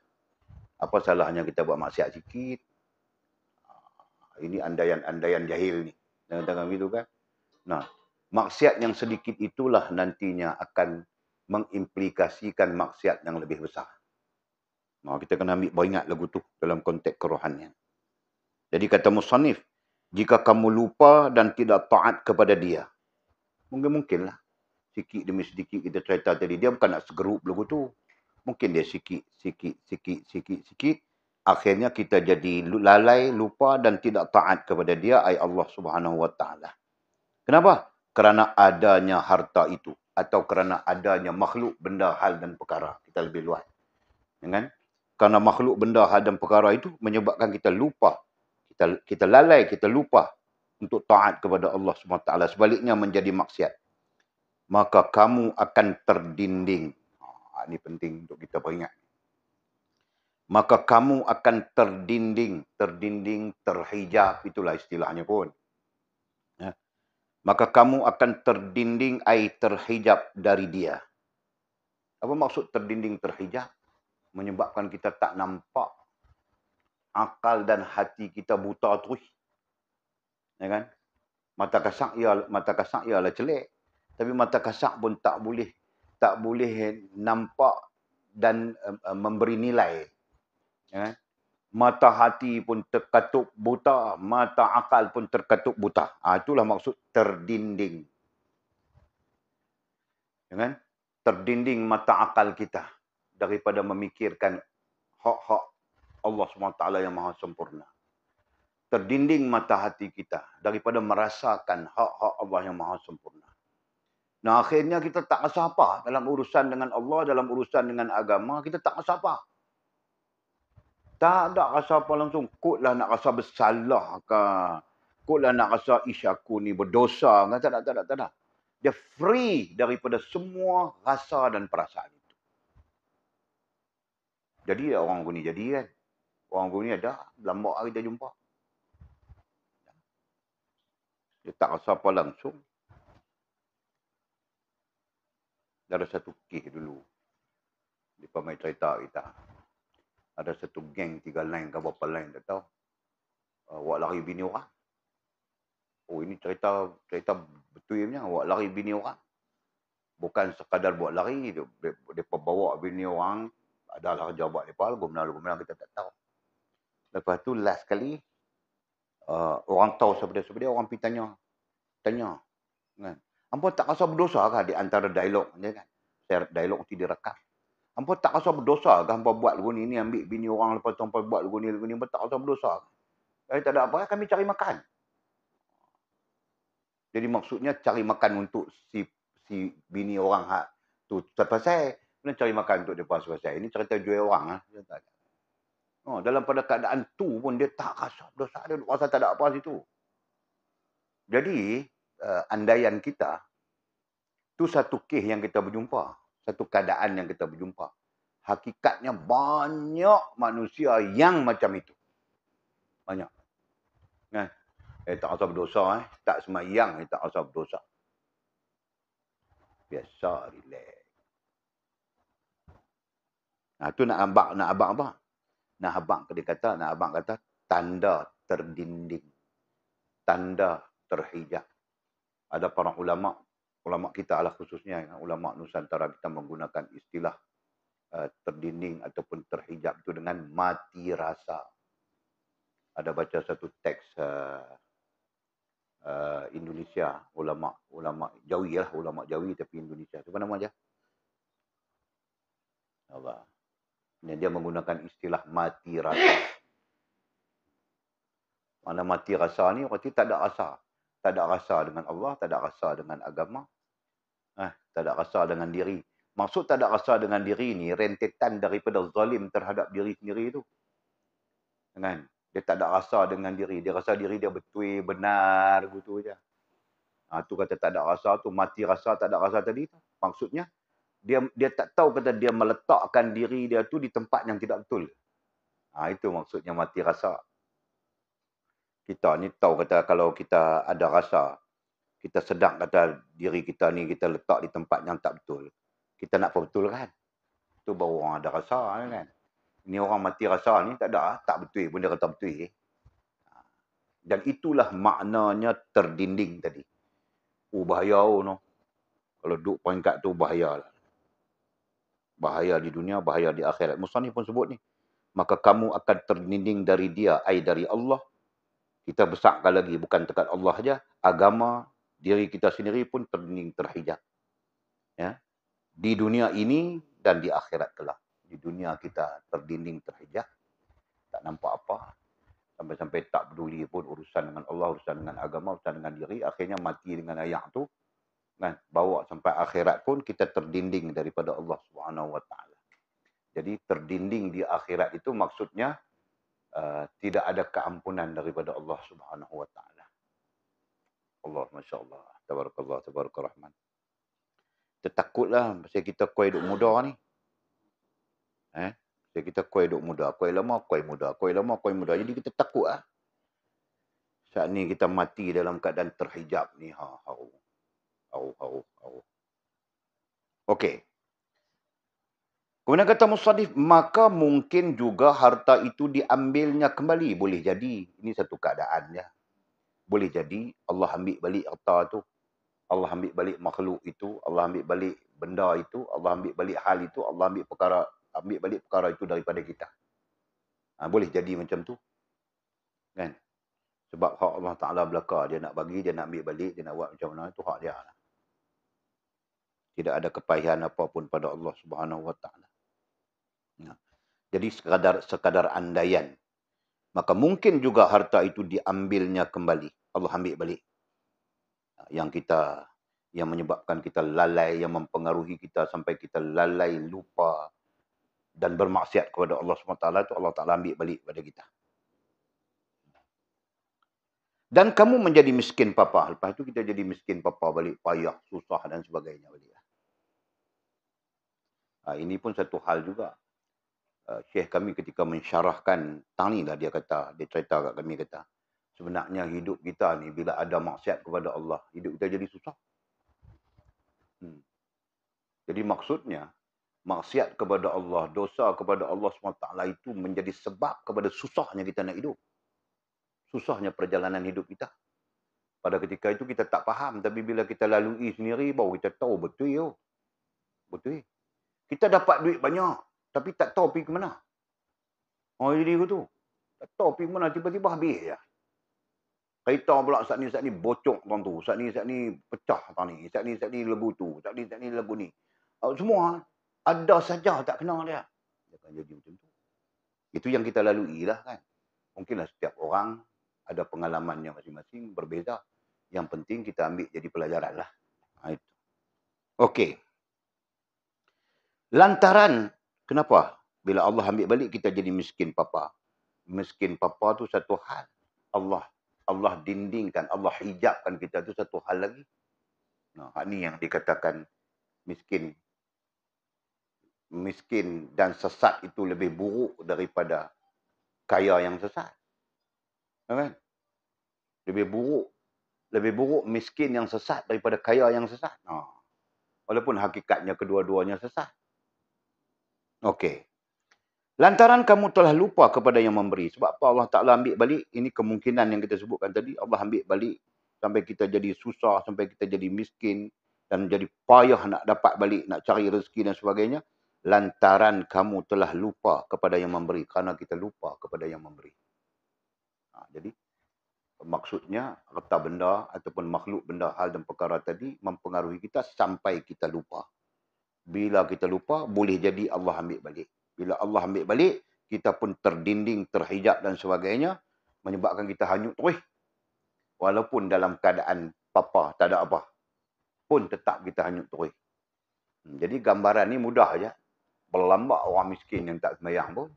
Apa salahnya kita buat maksiat sikit? Ini andaian-andaian jahil ni. Jangan gitu kan? Nah, maksiat yang sedikit itulah nantinya akan mengimplikasikan maksiat yang lebih besar. Nah, kita kena ambil beringat lagu tu dalam konteks kerohanian. Jadi kata musannif, jika kamu lupa dan tidak taat kepada dia, mungkinlah. Sikit demi sedikit kita cerita tadi. Dia bukan nak segerup lagu tu. Mungkin dia sikit. Akhirnya kita jadi lalai, lupa dan tidak taat kepada dia, ay Allah Subhanahu Wa Taala. Kenapa? Kerana adanya harta itu. Atau kerana adanya makhluk, benda, hal dan perkara. Kita lebih luas. Kan? Kerana makhluk, benda, hal dan perkara itu menyebabkan kita lupa. Kita lalai, kita lupa untuk taat kepada Allah SWT. Sebaliknya menjadi maksiat. Maka kamu akan terdinding. Ini penting untuk kita peringat. Maka kamu akan terdinding. Terdinding, terhijab. Itulah istilahnya pun. Ya. Maka kamu akan terdinding, ay terhijab dari dia. Apa maksud terdinding, terhijab? Menyebabkan kita tak nampak. Akal dan hati kita buta terus. Ya kan? Mata kasar ialah celik. Tapi mata kasar pun tak boleh nampak dan memberi nilai. Ya? Mata hati pun terkatup buta, mata akal pun terkatup buta. Itulah maksud terdinding. Ya kan? Terdinding mata akal kita daripada memikirkan hak-hak Allah SWT yang maha sempurna. Terdinding mata hati kita daripada merasakan hak-hak Allah yang maha sempurna. Nah, akhirnya kita tak rasa apa dalam urusan dengan Allah, dalam urusan dengan agama, kita tak rasa apa. Tak ada rasa apa langsung. Kotlah nak rasa bersalah ke. Kotlah nak rasa aku ni berdosa ke. Tak ada. Dia free daripada semua rasa dan perasaan itu. Jadi orang gini jadi kan. Orang gini ada. Lambat hari kita jumpa. Dia tak rasa apa langsung. Ada satu kes dulu. Dia pernah cerita kita. Ada satu geng 3 line ke berapa line tak tahu. Awak lari bini orang. Oh, ini cerita betulnya. Awak lari bini orang. Bukan sekadar buat lari. Dia bawa bini orang. Adalah jawab dia pal. Gumna kita tak tahu. Lepas tu last kali. Orang tahu sebenarnya orang pergi tanya. Kan? Hampa tak rasa berdosa kah di antara dialog dia kan? Dialog mesti direkam. Hampa tak rasa berdosa kah hampa buat lagu ni ambil bini orang lepas tu hampa buat lagu ni hampa tak rasa berdosa. Tak ada apa, kami cari makan. Jadi maksudnya cari makan untuk si bini orang hak tu pasal kena cari makan untuk dia pasal. Ini cerita jual orang dalam pada keadaan tu pun dia tak rasa berdosa, dia rasa tak ada apa situ. Jadi andaian kita tu satu kes yang kita berjumpa, satu keadaan yang kita berjumpa. Hakikatnya banyak manusia yang macam itu. Banyak. Kan? Tak rasa berdosa. Tak semayang, tak rasa berdosa. Biasa, relax. Nah, tu nak abang apa? Nak abang kata, tanda terdinding. Tanda terhijab. Ada para ulama kita lah khususnya, ulama Nusantara kita menggunakan istilah terdinding ataupun terhijab itu dengan mati rasa. Ada baca satu teks Indonesia, ulama Jawi lah, ulama Jawi tapi Indonesia. Apa nama dia? Apa? Dia menggunakan istilah mati rasa. Mana mati rasa ni berarti tak ada rasa. Tak ada rasa dengan Allah, tak ada rasa dengan agama. Tak ada rasa dengan diri. Maksud tak ada rasa dengan diri ni rentetan daripada zalim terhadap diri sendiri tu. Kan? Dia tak ada rasa dengan diri. Dia rasa diri dia betul, benar gitu je. Tu kata tak ada rasa tu, mati rasa tak ada rasa tadi tu. Maksudnya dia tak tahu kata dia meletakkan diri dia tu di tempat yang tidak betul. Itu maksudnya mati rasa. Kita ni tahu kata kalau kita ada rasa, kita sedang kata diri kita ni kita letak di tempat yang tak betul. Kita nak perbetulkan. Tu baru orang ada rasa kan. Ini orang mati rasa ni tak ada, tak betul pun dia kata betul. Dan itulah maknanya terdinding tadi. Bahaya no. Kalau duduk peringkat tu bahaya lah. Bahaya di dunia, bahaya di akhirat. Musannif pun sebut ni. Maka kamu akan terdinding dari dia, ai dari Allah. Kita besarkan lagi, bukan dekat Allah saja. Agama, diri kita sendiri pun terdinding, terhijab. Ya. Di dunia ini dan di akhirat kelak. Di dunia kita terdinding, terhijab. Tak nampak apa. Sampai-sampai tak peduli pun urusan dengan Allah, urusan dengan agama, urusan dengan diri. Akhirnya mati dengan ayat tu. Kan? Bawa sampai akhirat pun kita terdinding daripada Allah Subhanahu Wa Taala. Jadi terdinding di akhirat itu maksudnya tidak ada keampunan daripada Allah Subhanahu Wa Taala. Allah, Masya Allah. Tabarakallah, tabarakalrahman. Tertakutlah pasal kita kuai duk muda ni. Pasal kita kuai duk muda. Kuai lama, kuai muda. Kuai lama, kuai muda. Jadi kita takut lah. Saat ni kita mati dalam keadaan terhijab ni. Okey. Kemudian kata musannif, maka mungkin juga harta itu diambilnya kembali. Boleh jadi. Ini satu keadaan ya. Boleh jadi Allah ambil balik harta tu. Allah ambil balik makhluk itu. Allah ambil balik benda itu. Allah ambil balik hal itu. Allah ambil balik perkara itu daripada kita. Boleh jadi macam tu. Kan? Sebab hak Allah Ta'ala belaka. Dia nak bagi, dia nak ambil balik, dia nak buat macam mana. Itu hak dia lah. Tidak ada kepahian apapun pada Allah Subhanahu Wa Ta'ala. Jadi sekadar andaian. Maka mungkin juga harta itu diambilnya kembali. Allah ambil balik. Yang menyebabkan kita lalai, yang mempengaruhi kita sampai kita lalai, lupa dan bermaksiat kepada Allah SWT itu Allah Ta'ala ambil balik pada kita. Dan kamu menjadi miskin papa. Lepas itu kita jadi miskin papa balik, payah, susah dan sebagainya balik. Ini pun satu hal juga. Syekh kami ketika mensyarahkan tang ni lah dia cerita kat kami kata, sebenarnya hidup kita ni bila ada maksiat kepada Allah, hidup kita jadi susah. Jadi maksudnya maksiat kepada Allah, dosa kepada Allah SWT itu menjadi sebab kepada susahnya kita nak hidup. Susahnya perjalanan hidup kita. Pada ketika itu kita tak faham, tapi bila kita lalui sendiri baru kita tahu betul. Betul. Kita dapat duit banyak tapi tak tahu pergi ke mana. Jadi gitu. Tak tahu pergi ke mana, tiba-tiba habis je. Kereta pula saat ni bocok tuan tu. Saat ni pecah tuan ni. Saat ni lagu tu. Saat ni lagu ni. Semua ada saja tak kenal dia. Dia akan jadi macam tu. Itu yang kita lalui lah kan. Mungkinlah setiap orang ada pengalamannya masing-masing berbeza. Yang penting kita ambil jadi pelajaran lah. Itu. Okey. Lantaran kenapa? Bila Allah ambil balik, kita jadi miskin papa. Miskin papa tu satu hal. Allah dindingkan, Allah hijabkan kita tu satu hal lagi. Ini yang dikatakan miskin. Miskin dan sesat itu lebih buruk daripada kaya yang sesat. Kan? Lebih buruk miskin yang sesat daripada kaya yang sesat. Walaupun hakikatnya kedua-duanya sesat. Okey. Lantaran kamu telah lupa kepada yang memberi. Sebab apa Allah Ta'ala ambil balik? Ini kemungkinan yang kita sebutkan tadi. Allah ambil balik sampai kita jadi susah, sampai kita jadi miskin dan jadi payah nak dapat balik, nak cari rezeki dan sebagainya. Lantaran kamu telah lupa kepada yang memberi. Kerana kita lupa kepada yang memberi. Jadi, maksudnya harta benda ataupun makhluk benda, hal dan perkara tadi mempengaruhi kita sampai kita lupa. Bila kita lupa, boleh jadi Allah ambil balik. Bila Allah ambil balik, kita pun terdinding, terhijab dan sebagainya. Menyebabkan kita hanyut terus. Walaupun dalam keadaan papa, tak ada apa. Pun tetap kita hanyut terus. Jadi gambaran ni mudah aja. Berlambak orang miskin yang tak sembahyang pun.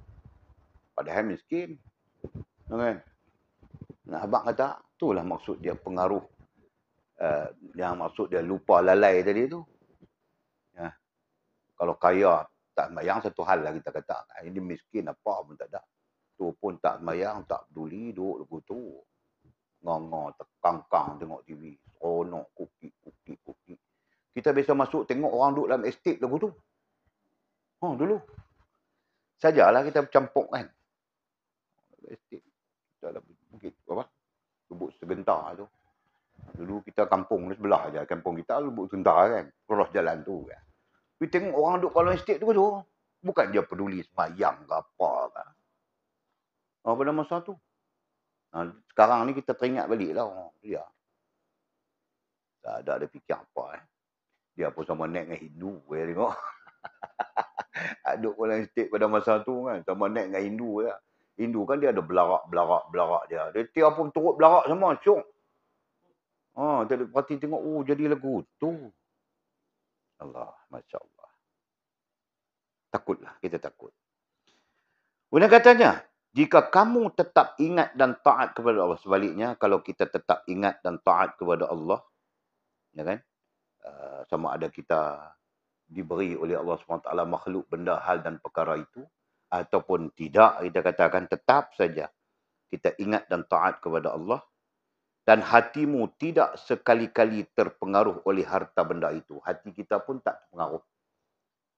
Padahal miskin. Kan? Nah, abang kata, itulah maksud dia pengaruh. Yang maksud dia lupa lalai tadi tu. Ya. Kalau kaya tak sembahyang satu hal lah kita kata. Ini miskin apa pun tak ada. Tu pun tak sembahyang, tak peduli, duduk lagu tu. Nganga, terkangkang tengok TV. Seronok, kuki. Kita biasa masuk tengok orang duduk dalam estate lagu tu. Dulu. Sajalah kita bercampur kan. Estate. Kita dalam bukit apa? Lubuk Segentar tu. Dulu kita kampung ni sebelah aja. Kampung kita Lubuk Segentar kan. Cross jalan tu kan. Tapi tengok orang duduk kalau estate tu. Bukan dia peduli semayang ke apa ke. Pada masa tu. Sekarang ni kita teringat balik lah. Dia. Tak ada dia fikir apa. Dia pun sama naik dengan Hindu. Saya tengok. Duduk dalam estate pada masa tu kan. Sama naik dengan Hindu. Hindu kan dia ada belarak dia. Dia tiap pun turut belarak semua. Syok. Jadi parti tengok. Jadi lagu tu. Allah. Masya Allah. Takutlah. Kita takut. Kemudian katanya. Jika kamu tetap ingat dan taat kepada Allah. Sebaliknya. Kalau kita tetap ingat dan taat kepada Allah. Ya kan? Sama ada kita diberi oleh Allah SWT makhluk benda hal dan perkara itu. Ataupun tidak. Kita katakan tetap saja. Kita ingat dan taat kepada Allah. Dan hatimu tidak sekali-kali terpengaruh oleh harta benda itu. Hati kita pun tak terpengaruh.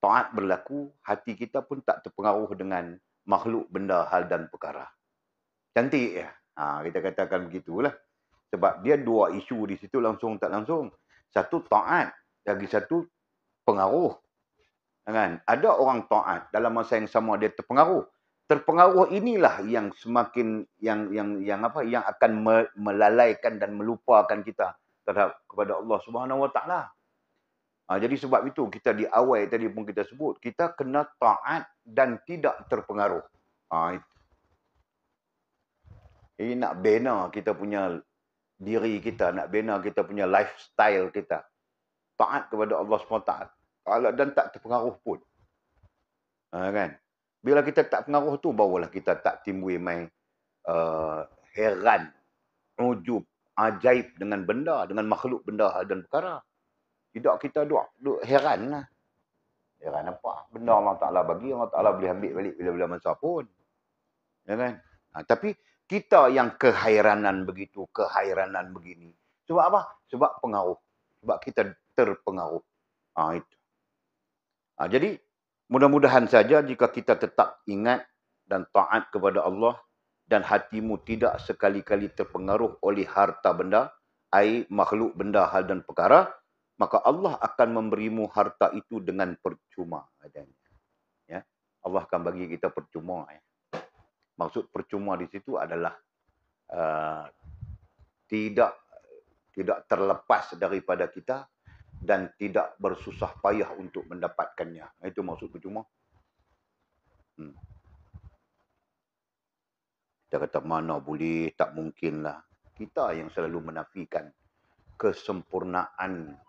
Taat berlaku, hati kita pun tak terpengaruh dengan makhluk benda hal dan perkara. Cantik ya? Kita katakan begitulah. Sebab dia dua isu di situ langsung tak langsung. Satu taat, lagi satu pengaruh. Kan? Ada orang taat dalam masa yang sama dia terpengaruh. Terpengaruh inilah yang semakin yang akan melalaikan dan melupakan kita terhadap kepada Allah Subhanahu Wa Taala. Jadi sebab itu kita di awal tadi pun kita sebut kita kena taat dan tidak terpengaruh. Ini nak bina kita punya diri kita, nak bina kita punya lifestyle kita. Taat kepada Allah SWT dan tak terpengaruh pun. Kan? Bila kita tak pengaruh tu, barulah kita tak timbul main heran, ujub, ajaib dengan benda, dengan makhluk benda dan perkara. Tidak kita duk heran lah. Heran apa? Benda Allah Ta'ala bagi, Allah Ta'ala boleh ambil balik bila-bila masa pun. Ya kan? Tapi kita yang kehairanan begitu, kehairanan begini. Sebab apa? Sebab pengaruh. Sebab kita terpengaruh. Itu. Jadi, mudah-mudahan saja jika kita tetap ingat dan taat kepada Allah dan hatimu tidak sekali-kali terpengaruh oleh harta benda, makhluk benda hal dan perkara, maka Allah akan memberimu harta itu dengan percuma. Ya? Allah akan bagi kita percuma. Ya? Maksud percuma di situ adalah tidak terlepas daripada kita dan tidak bersusah payah untuk mendapatkannya. Itu maksud percuma. Kita kata mana boleh, tak mungkin lah. Kita yang selalu menafikan kesempurnaan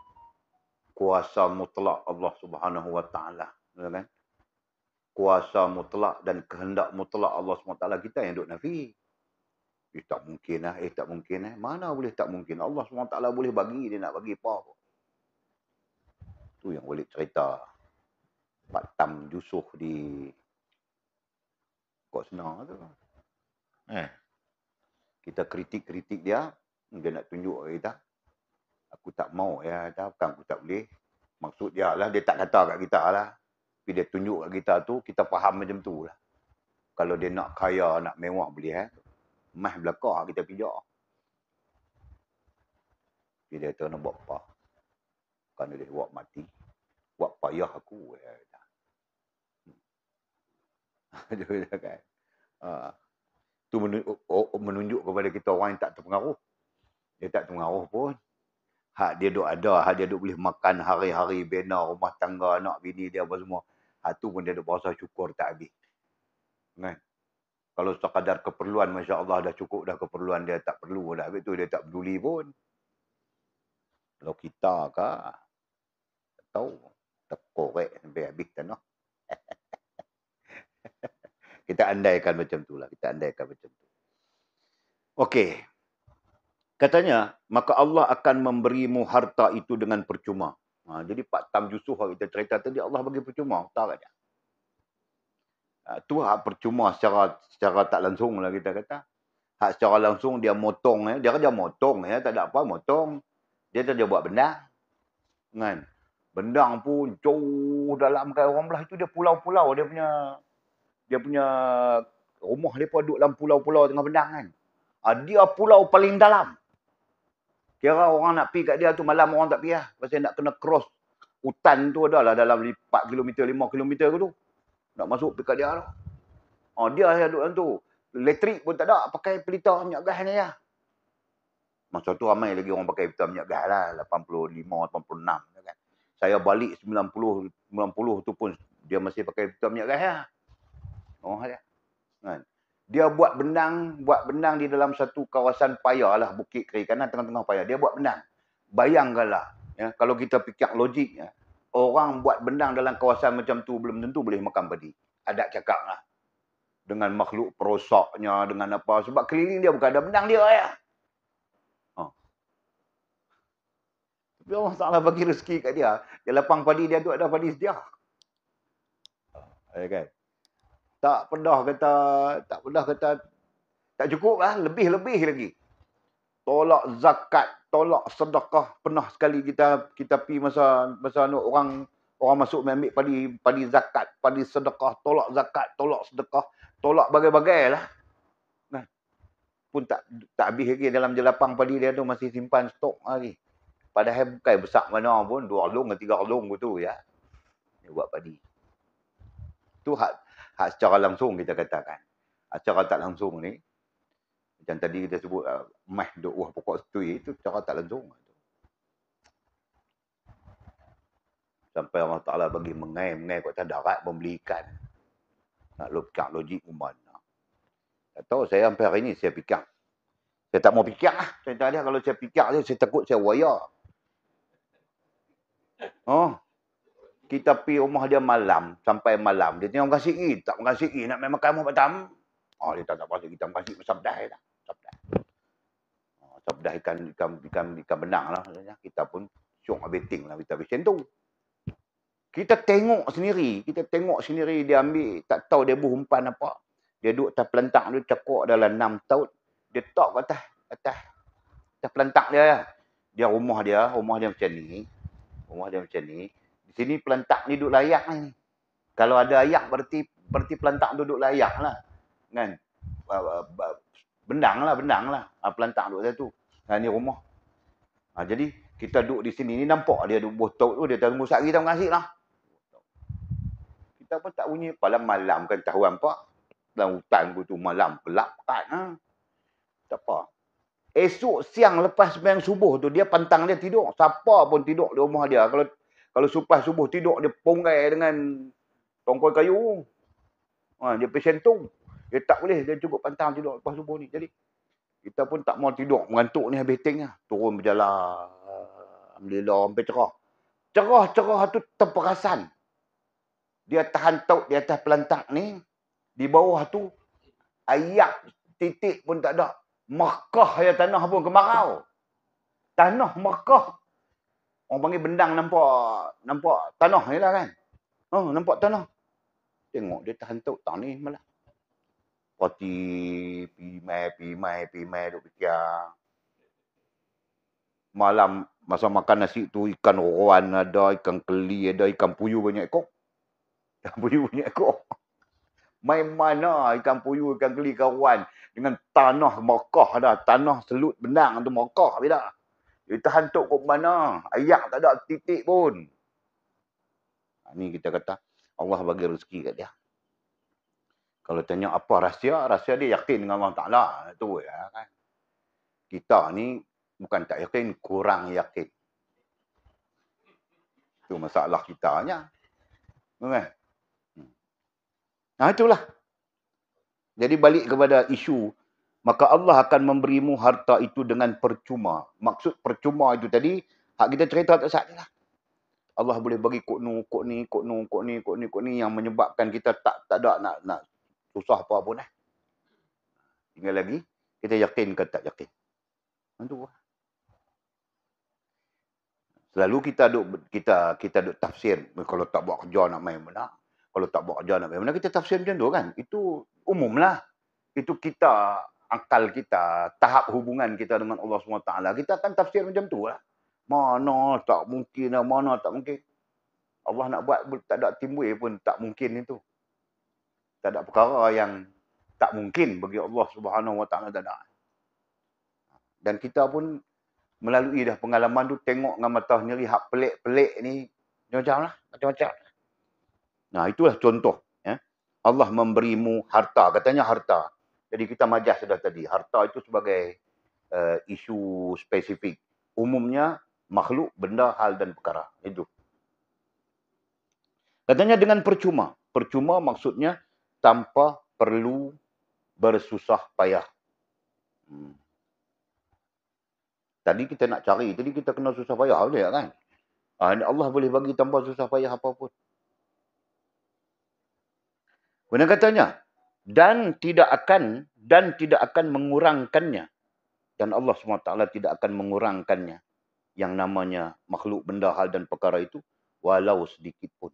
kuasa mutlak Allah Subhanahu Wa Taala, kan? Kuasa mutlak dan kehendak mutlak Allah SWT kita yang duk nafi. Tak mungkin lah, tak mungkin. Mana boleh tak mungkin? Allah SWT boleh bagi, dia nak bagi apa? Tu yang boleh cerita Pak Tam Yusof di Kok Senang tu. Kita kritik-kritik dia nak tunjuk kita. Aku tak mau ya, bukan aku tak boleh. Maksud dia lah, dia tak kata kat kita lah. Tapi dia tunjuk kat kita tu, kita faham macam tu lah. Kalau dia nak kaya, nak mewah boleh. Mah belakang kita pijak. Dia kata nak buat apa? Kan dia buat mati. Buat payah aku. Dia kan. Itu menunjuk kepada kita orang yang tak terpengaruh. Dia tak terpengaruh pun. Hak dia duk ada, hak dia duk boleh makan hari-hari, bina rumah tangga, anak bini dia apa semua. Hak tu pun dia duk berasa syukur tak habis. Kan? Kalau sekadar keperluan, Masya Allah dah cukup dah keperluan dia, tak perlu dah. Habis tu dia tak peduli pun. Kalau kita tak tahu. korek sampai habis tanah. Kita andaikan macam tu lah. Kita andaikan macam tu. Okey. Katanya, maka Allah akan memberimu harta itu dengan percuma. Jadi Pak Tam Yusof kita cerita tadi, Allah bagi percuma. Tahu tak dia? Tu hak percuma secara tak langsung lah kita kata. Hak secara langsung dia motong. Dia kerja motong. Tak ada apa, motong. Dia tak dia buat bendang. Kan? Bendang pun jauh dalam kan orang belah itu dia pulau-pulau. Dia punya rumah dia pun duduk dalam pulau-pulau tengah bendang kan. Dia pulau paling dalam. Kira orang nak pergi kat dia tu malam orang tak pergi lah. Pasal nak kena cross hutan tu adalah dalam 4 km, 5 km ke tu. Nak masuk pergi kat dia tu. Dia yang duduk dalam tu. Elektrik pun tak ada. Pakai pelita minyak gas ni lah. Masa tu ramai lagi orang pakai pelita minyak gas lah. 85, 86 kan. Saya balik 90 tu pun dia masih pakai pelita minyak gas lah. Kan? Dia buat bendang di dalam satu kawasan paya lah, Bukit Keri Kanan, tengah-tengah paya. Dia buat bendang. Bayangkanlah, ya, kalau kita fikir logik, ya, orang buat bendang dalam kawasan macam tu belum tentu boleh makan padi. Ada cakap lah. Dengan makhluk perosaknya, dengan apa. Sebab keliling dia bukan ada bendang dia, ya. Tapi Allah Ta'ala bagi rezeki kat dia. Dia lapang padi dia tu ada padi sedia. Ya kan? Tak pernah kata tak cukup lah, lebih-lebih lagi. Tolak zakat, tolak sedekah. Pernah sekali kita pi masa orang masuk ambil padi zakat, padi sedekah, tolak zakat, tolak sedekah, tolak bagai-bagai lah. Nah, pun tak habis lagi dalam jelapang padi dia tu masih simpan stok lagi. Padahal bukan besar mana pun 2 alung ke 3 alung tu ya. Dia buat padi. Tu hak secara langsung kita katakan. Secara tak langsung ni, macam tadi kita sebut mah duk buah pokok setui itu secara tak langsung. Sampai Allah Ta'ala bagi mengai kat darat membeli ikan. Nak logik pun mana. Tak tahu saya sampai hari ni saya fikir. Saya tak mau fikir lah. Saya tadi kalau saya fikir saya takut saya waya. Kita pergi rumah dia malam, sampai malam. Dia tengok makan sikit. Tak makan sikit, nak main makan matam. Dia tak pasal kita makan sikit, sabdah dah. Sabdah ikan benang lah. Kita pun syok abeting lah, kita macam tu. Kita tengok sendiri dia ambil, tak tahu dia berumpan apa. Dia duduk atas pelantak dia, cakok dalam 6 tahun. Dia tak atas pelantak dia. Dia rumah dia macam ni. Di sini pelantak ni duduk layak ni. Kalau ada ayak berarti pelantak duduk layak lah. Kan? Bendang lah. Pelantak duduk tu. Ni rumah. Jadi kita duduk di sini ni nampak dia duduk botok tu. Dia tunggu sehari tak mengasih lah. Kita pun tak bunyi. Pada malam kan tahu apa. Dalam hutan tu malam gelap kan. Tak apa. Esok siang lepas sembahyang subuh tu dia pantang dia tidur. Siapa pun tidur di rumah dia. Kalau selepas subuh tidur, dia ponggai dengan tongkol kayu. Dia pasien tu. Dia tak boleh. Dia cukup pantang tidur lepas subuh ni. Jadi, kita pun tak mau tidur. Mengantuk ni habis tinggal. Turun berjalan. Alhamdulillah, sampai cerah. Cerah tu terperasan. Dia tahan taut di atas pelantak ni. Di bawah tu, ayak titik pun tak ada. Mekah ya tanah pun kemarau. Tanah Mekah. Orang panggil bendang nampak tanah ni lah kan. Nampak tanah. Tengok dia tahan taut tak ni malah. Pati pi mai duk fikir. Malam masa makan nasi tu ikan roan ada, ikan keli ada, ikan puyuh banyak ekor. Main mana ikan puyuh, ikan keli, ikan roan dengan tanah Mekah dah, tanah selut bendang tu Mekah bila. Dia tahan tok kat mana? Ayak tak ada titik pun. Ni kita kata Allah bagi rezeki kat dia. Kalau tanya apa rahsia dia yakin dengan Allah Ta'ala. Itu ya kan. Kita ni bukan tak yakin, kurang yakin. Itu masalah kitanya. Kan? Itulah. Jadi balik kepada isu, maka Allah akan memberimu harta itu dengan percuma. Maksud percuma itu tadi, hak kita cerita tak salah. Allah boleh bagi kod ni yang menyebabkan kita tak ada nak susah apa pun. Tinggal lagi, kita yakin ke tak yakin. Itu. Selalu kita duk tafsir. Kalau tak buat kerja nak main mana. Kalau tak buat kerja nak main mana, kita tafsir macam tu kan. Itu umum lah. Itu kita, akal kita, tahap hubungan kita dengan Allah SWT. Kita akan tafsir macam tu lah. Mana tak mungkin, mana tak mungkin. Allah nak buat tak ada timbul pun tak mungkin itu. Tak ada perkara yang tak mungkin bagi Allah SWT, tak ada. Dan kita pun melalui dah pengalaman tu, tengok dengan mata sendiri hak pelik-pelik ni macam-macam. Nah, itulah contoh. Allah memberimu harta, katanya harta. Jadi kita majas sudah tadi. Harta itu sebagai isu spesifik. Umumnya makhluk, benda, hal dan perkara. Itu. Katanya dengan percuma. Percuma maksudnya tanpa perlu bersusah payah. Tadi kita nak cari, tadi kita kena susah payah boleh kan? Allah boleh bagi tanpa susah payah apapun. Kemudian katanya, dan tidak akan mengurangkannya. Dan Allah SWT tidak akan mengurangkannya. Yang namanya makhluk, benda, hal dan perkara itu, walau sedikit pun.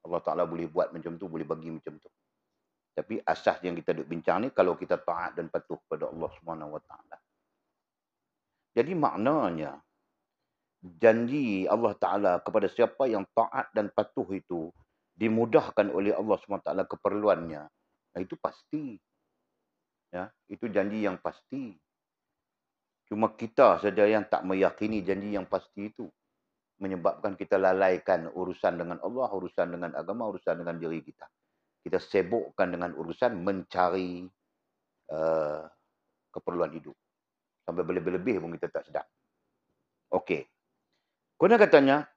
Allah Ta'ala boleh buat macam tu, boleh bagi macam tu. Tapi asas yang kita duk bincang ni, kalau kita taat dan patuh pada Allah SWT. Jadi maknanya, janji Allah Ta'ala kepada siapa yang taat dan patuh itu, dimudahkan oleh Allah SWT keperluannya. Nah, itu pasti. Ya, itu janji yang pasti. Cuma kita saja yang tak meyakini janji yang pasti itu. Menyebabkan kita lalaikan urusan dengan Allah, urusan dengan agama, urusan dengan diri kita. Kita sibukkan dengan urusan mencari keperluan hidup. Sampai berlebih-lebih pun kita tak sedar. Okey. Kemudian katanya,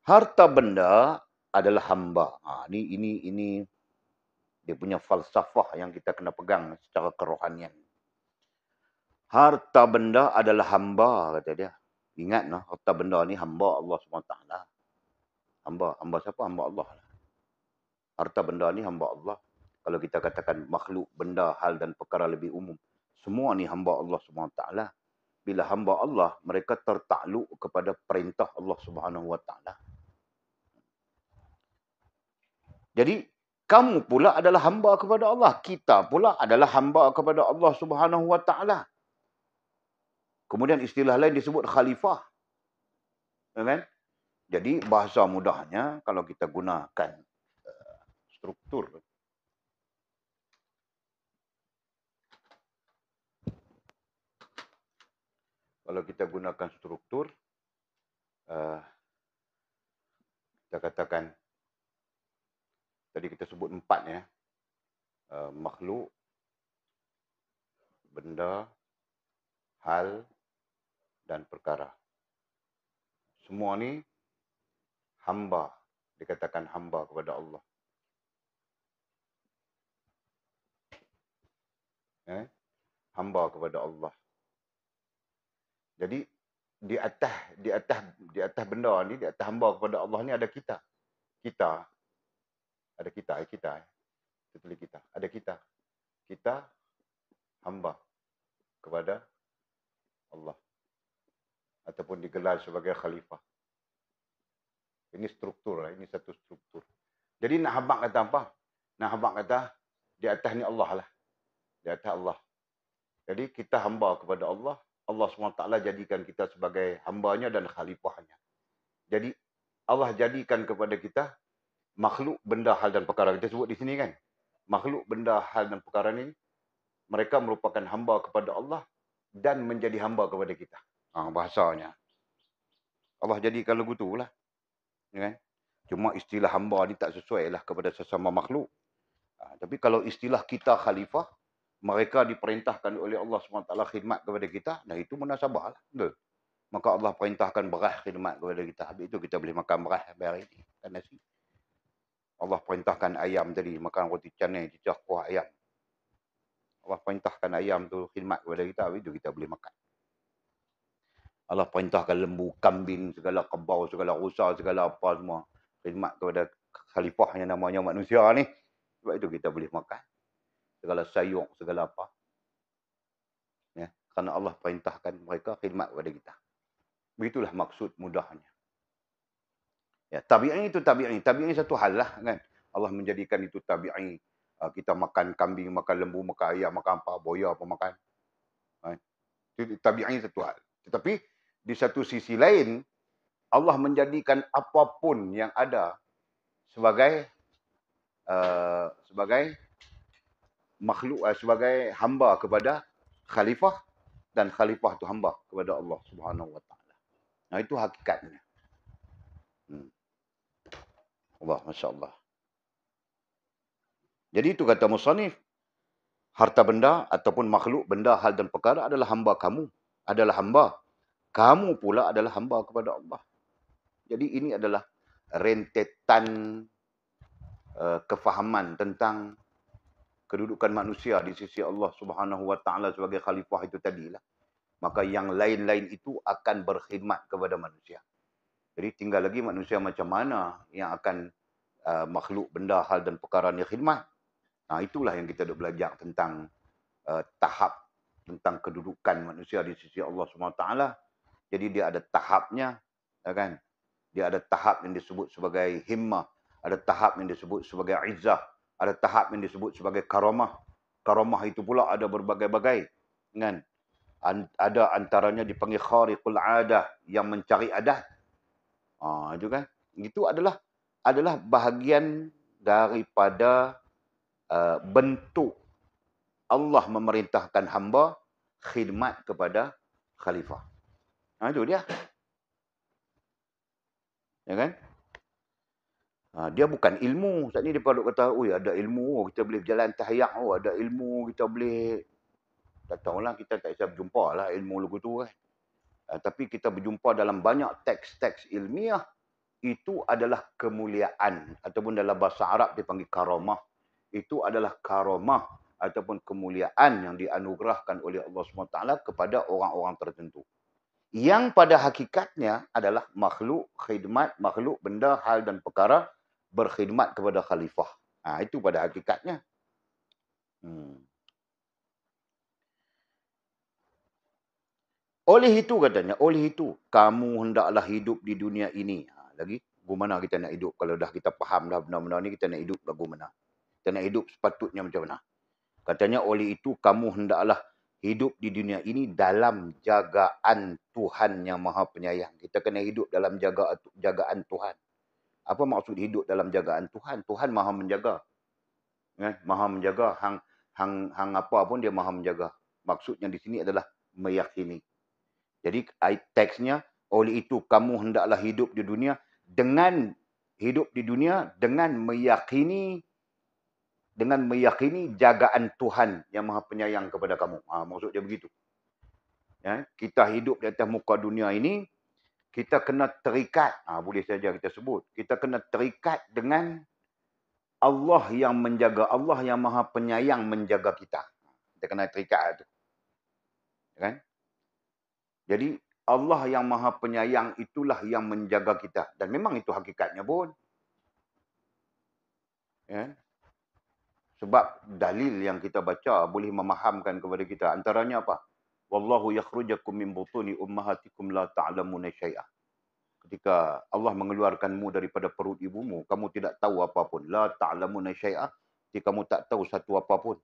harta benda adalah hamba. Ini dia punya falsafah yang kita kena pegang secara kerohanian. Harta benda adalah hamba, kata dia. Ingat lah, harta benda ni hamba Allah SWT. Hamba siapa? Hamba Allah. Harta benda ni hamba Allah. Kalau kita katakan makhluk, benda, hal dan perkara lebih umum. Semua ni hamba Allah SWT. Bila hamba Allah, mereka tertakluk kepada perintah Allah SWT. Jadi, kamu pula adalah hamba kepada Allah. Kita pula adalah hamba kepada Allah SWT. Kemudian istilah lain disebut khalifah. Kan? Jadi bahasa mudahnya kalau kita gunakan struktur. Kalau kita gunakan struktur, kita katakan, tadi kita sebut 4 ya. Makhluk, benda, hal, dan perkara. Semua ni hamba. Dikatakan hamba kepada Allah. Hamba kepada Allah. Jadi di atas benda ni, di atas hamba kepada Allah ni ada kita. Ada kita. Tulis kita. Ada kita. Kita hamba kepada Allah. Ataupun digelar sebagai khalifah. Ini struktur lah. Ini satu struktur. Jadi nak habaq kata apa? Nak habaq kata di atas ni Allah lah. Di atas Allah. Jadi kita hamba kepada Allah. Allah SWT jadikan kita sebagai hambanya dan khalifahnya. Jadi Allah jadikan kepada kita makhluk, benda, hal dan perkara. Kita sebut di sini kan. Makhluk, benda, hal dan perkara ni mereka merupakan hamba kepada Allah dan menjadi hamba kepada kita. Bahasanya. Allah jadikan lagu tu lah. Ya kan? Cuma istilah hamba ni tak sesuai lah kepada sesama makhluk. Tapi kalau istilah kita khalifah, mereka diperintahkan oleh Allah SWT khidmat kepada kita, nah itu munasabah lah. Betul? Maka Allah perintahkan beras khidmat kepada kita. Habis itu kita boleh makan beras hari ini. Makan nasi. Allah perintahkan ayam tadi, makan roti canai, cicak kuah ayam. Allah perintahkan ayam tu khidmat kepada kita, habis itu kita boleh makan. Allah perintahkan lembu, kambing, segala kebau, segala rusa, segala apa semua. Khidmat kepada khalifah yang namanya manusia ni. Sebab itu kita boleh makan. Segala sayur, segala apa. Ya. Kerana Allah perintahkan mereka khidmat kepada kita. Begitulah maksud mudahnya. Ya, tabi'i itu tabi'i. Tabi'i satu hal lah kan. Allah menjadikan itu tabi'i. Kita makan kambing, makan lembu, makan ayam, makan apa, boya apa makan. Itu tabi'i satu hal. Tetapi di satu sisi lain, Allah menjadikan apapun yang ada sebagai makhluk, sebagai hamba kepada khalifah, dan khalifah itu hamba kepada Allah Subhanahu Wa Taala. Nah, itu hakikatnya. Allah, Masya Allah. Jadi itu kata musannif, harta benda ataupun makhluk, benda, hal dan perkara adalah hamba kamu. Adalah hamba. Kamu pula adalah hamba kepada Allah. Jadi ini adalah rentetan kefahaman tentang kedudukan manusia di sisi Allah Subhanahu Wa Taala sebagai khalifah itu tadilah. Maka yang lain-lain itu akan berkhidmat kepada manusia. Jadi tinggal lagi manusia macam mana yang akan makhluk, benda, hal dan perkara ni khidmat. Nah, itulah yang kita duk belajar tentang tahap tentang kedudukan manusia di sisi Allah SWT. Jadi dia ada tahapnya, kan? Dia ada tahap yang disebut sebagai himmah, ada tahap yang disebut sebagai izzah, ada tahap yang disebut sebagai karamah. Karamah itu pula ada berbagai-bagai, kan? Ada antaranya dipanggil khariqul adah, yang mencari adat. Itu kan? Itu adalah bahagian daripada bentuk Allah memerintahkan hamba khidmat kepada khalifah. Itu dia. Ya kan? Dia bukan ilmu. Saat ni dia pada kata, "Oi, ada ilmu, kita boleh berjalan tahiyyak, ada ilmu, kita boleh..." Tak tahulah, kita tak bisa berjumpa lah ilmu lagu tu kan. Tapi kita berjumpa dalam banyak teks-teks ilmiah, itu adalah kemuliaan. Ataupun dalam bahasa Arab dipanggil karamah. Itu adalah karamah ataupun kemuliaan yang dianugerahkan oleh Allah SWT kepada orang-orang tertentu. Yang pada hakikatnya adalah makhluk khidmat, makhluk benda, hal dan perkara berkhidmat kepada khalifah. Itu pada hakikatnya. Oleh itu katanya, oleh itu kamu hendaklah hidup di dunia ini. Lagi, bagaimana kita nak hidup? Kalau dah kita faham dah benda-benda ni, kita nak hidup bagaimana? Kita nak hidup sepatutnya macam mana? Katanya, oleh itu kamu hendaklah hidup di dunia ini dalam jagaan Tuhan yang Maha Penyayang. Kita kena hidup dalam jagaan Tuhan. Apa maksud hidup dalam jagaan Tuhan? Tuhan Maha menjaga. Maha menjaga. Hang apa pun dia Maha menjaga. Maksudnya di sini adalah meyakini. Jadi teksnya, oleh itu kamu hendaklah hidup di dunia dengan meyakini jagaan Tuhan yang Maha Penyayang kepada kamu. Maksudnya begitu. Ya, kita hidup di atas muka dunia ini, kita kena terikat, boleh saja kita sebut, kita kena terikat dengan Allah yang menjaga, Allah yang Maha Penyayang menjaga kita. Kita kena terikat itu. Kan? Jadi Allah yang Maha Penyayang itulah yang menjaga kita. Dan memang itu hakikatnya pun. Ya. Sebab dalil yang kita baca boleh memahamkan kepada kita. Antaranya apa? Wallahu yakhrujakum min butuni ummahatikum la ta'lamuna syai'ah. Ketika Allah mengeluarkanmu daripada perut ibumu, kamu tidak tahu apapun. La ta'lamuna syai'ah. Jadi kamu tak tahu satu apapun.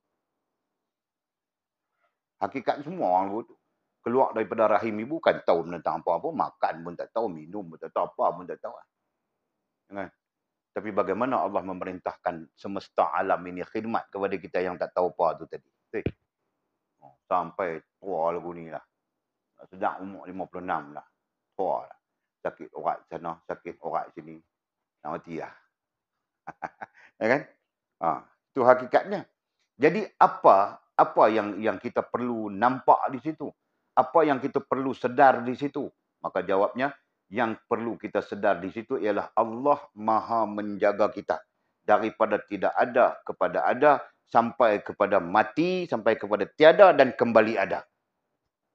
Hakikat semua orang itu. Keluar daripada rahim ibu kan tahu tentang apa-apa. Makan pun tak tahu, minum pun tak tahu, apa pun tak tahu. Kan? Tapi bagaimana Allah memerintahkan semesta alam ini khidmat kepada kita yang tak tahu apa tu tadi. Sampai tua lagu ni lah. Sedang umur 56 lah. Tua lah. Sakit orat sana, sakit orat sini. Nak mati lah. Ya kan? Itu hakikatnya. Jadi apa yang kita perlu nampak di situ? Apa yang kita perlu sedar di situ? Maka jawabnya, yang perlu kita sedar di situ ialah Allah Maha menjaga kita. Daripada tidak ada kepada ada, sampai kepada mati, sampai kepada tiada dan kembali ada.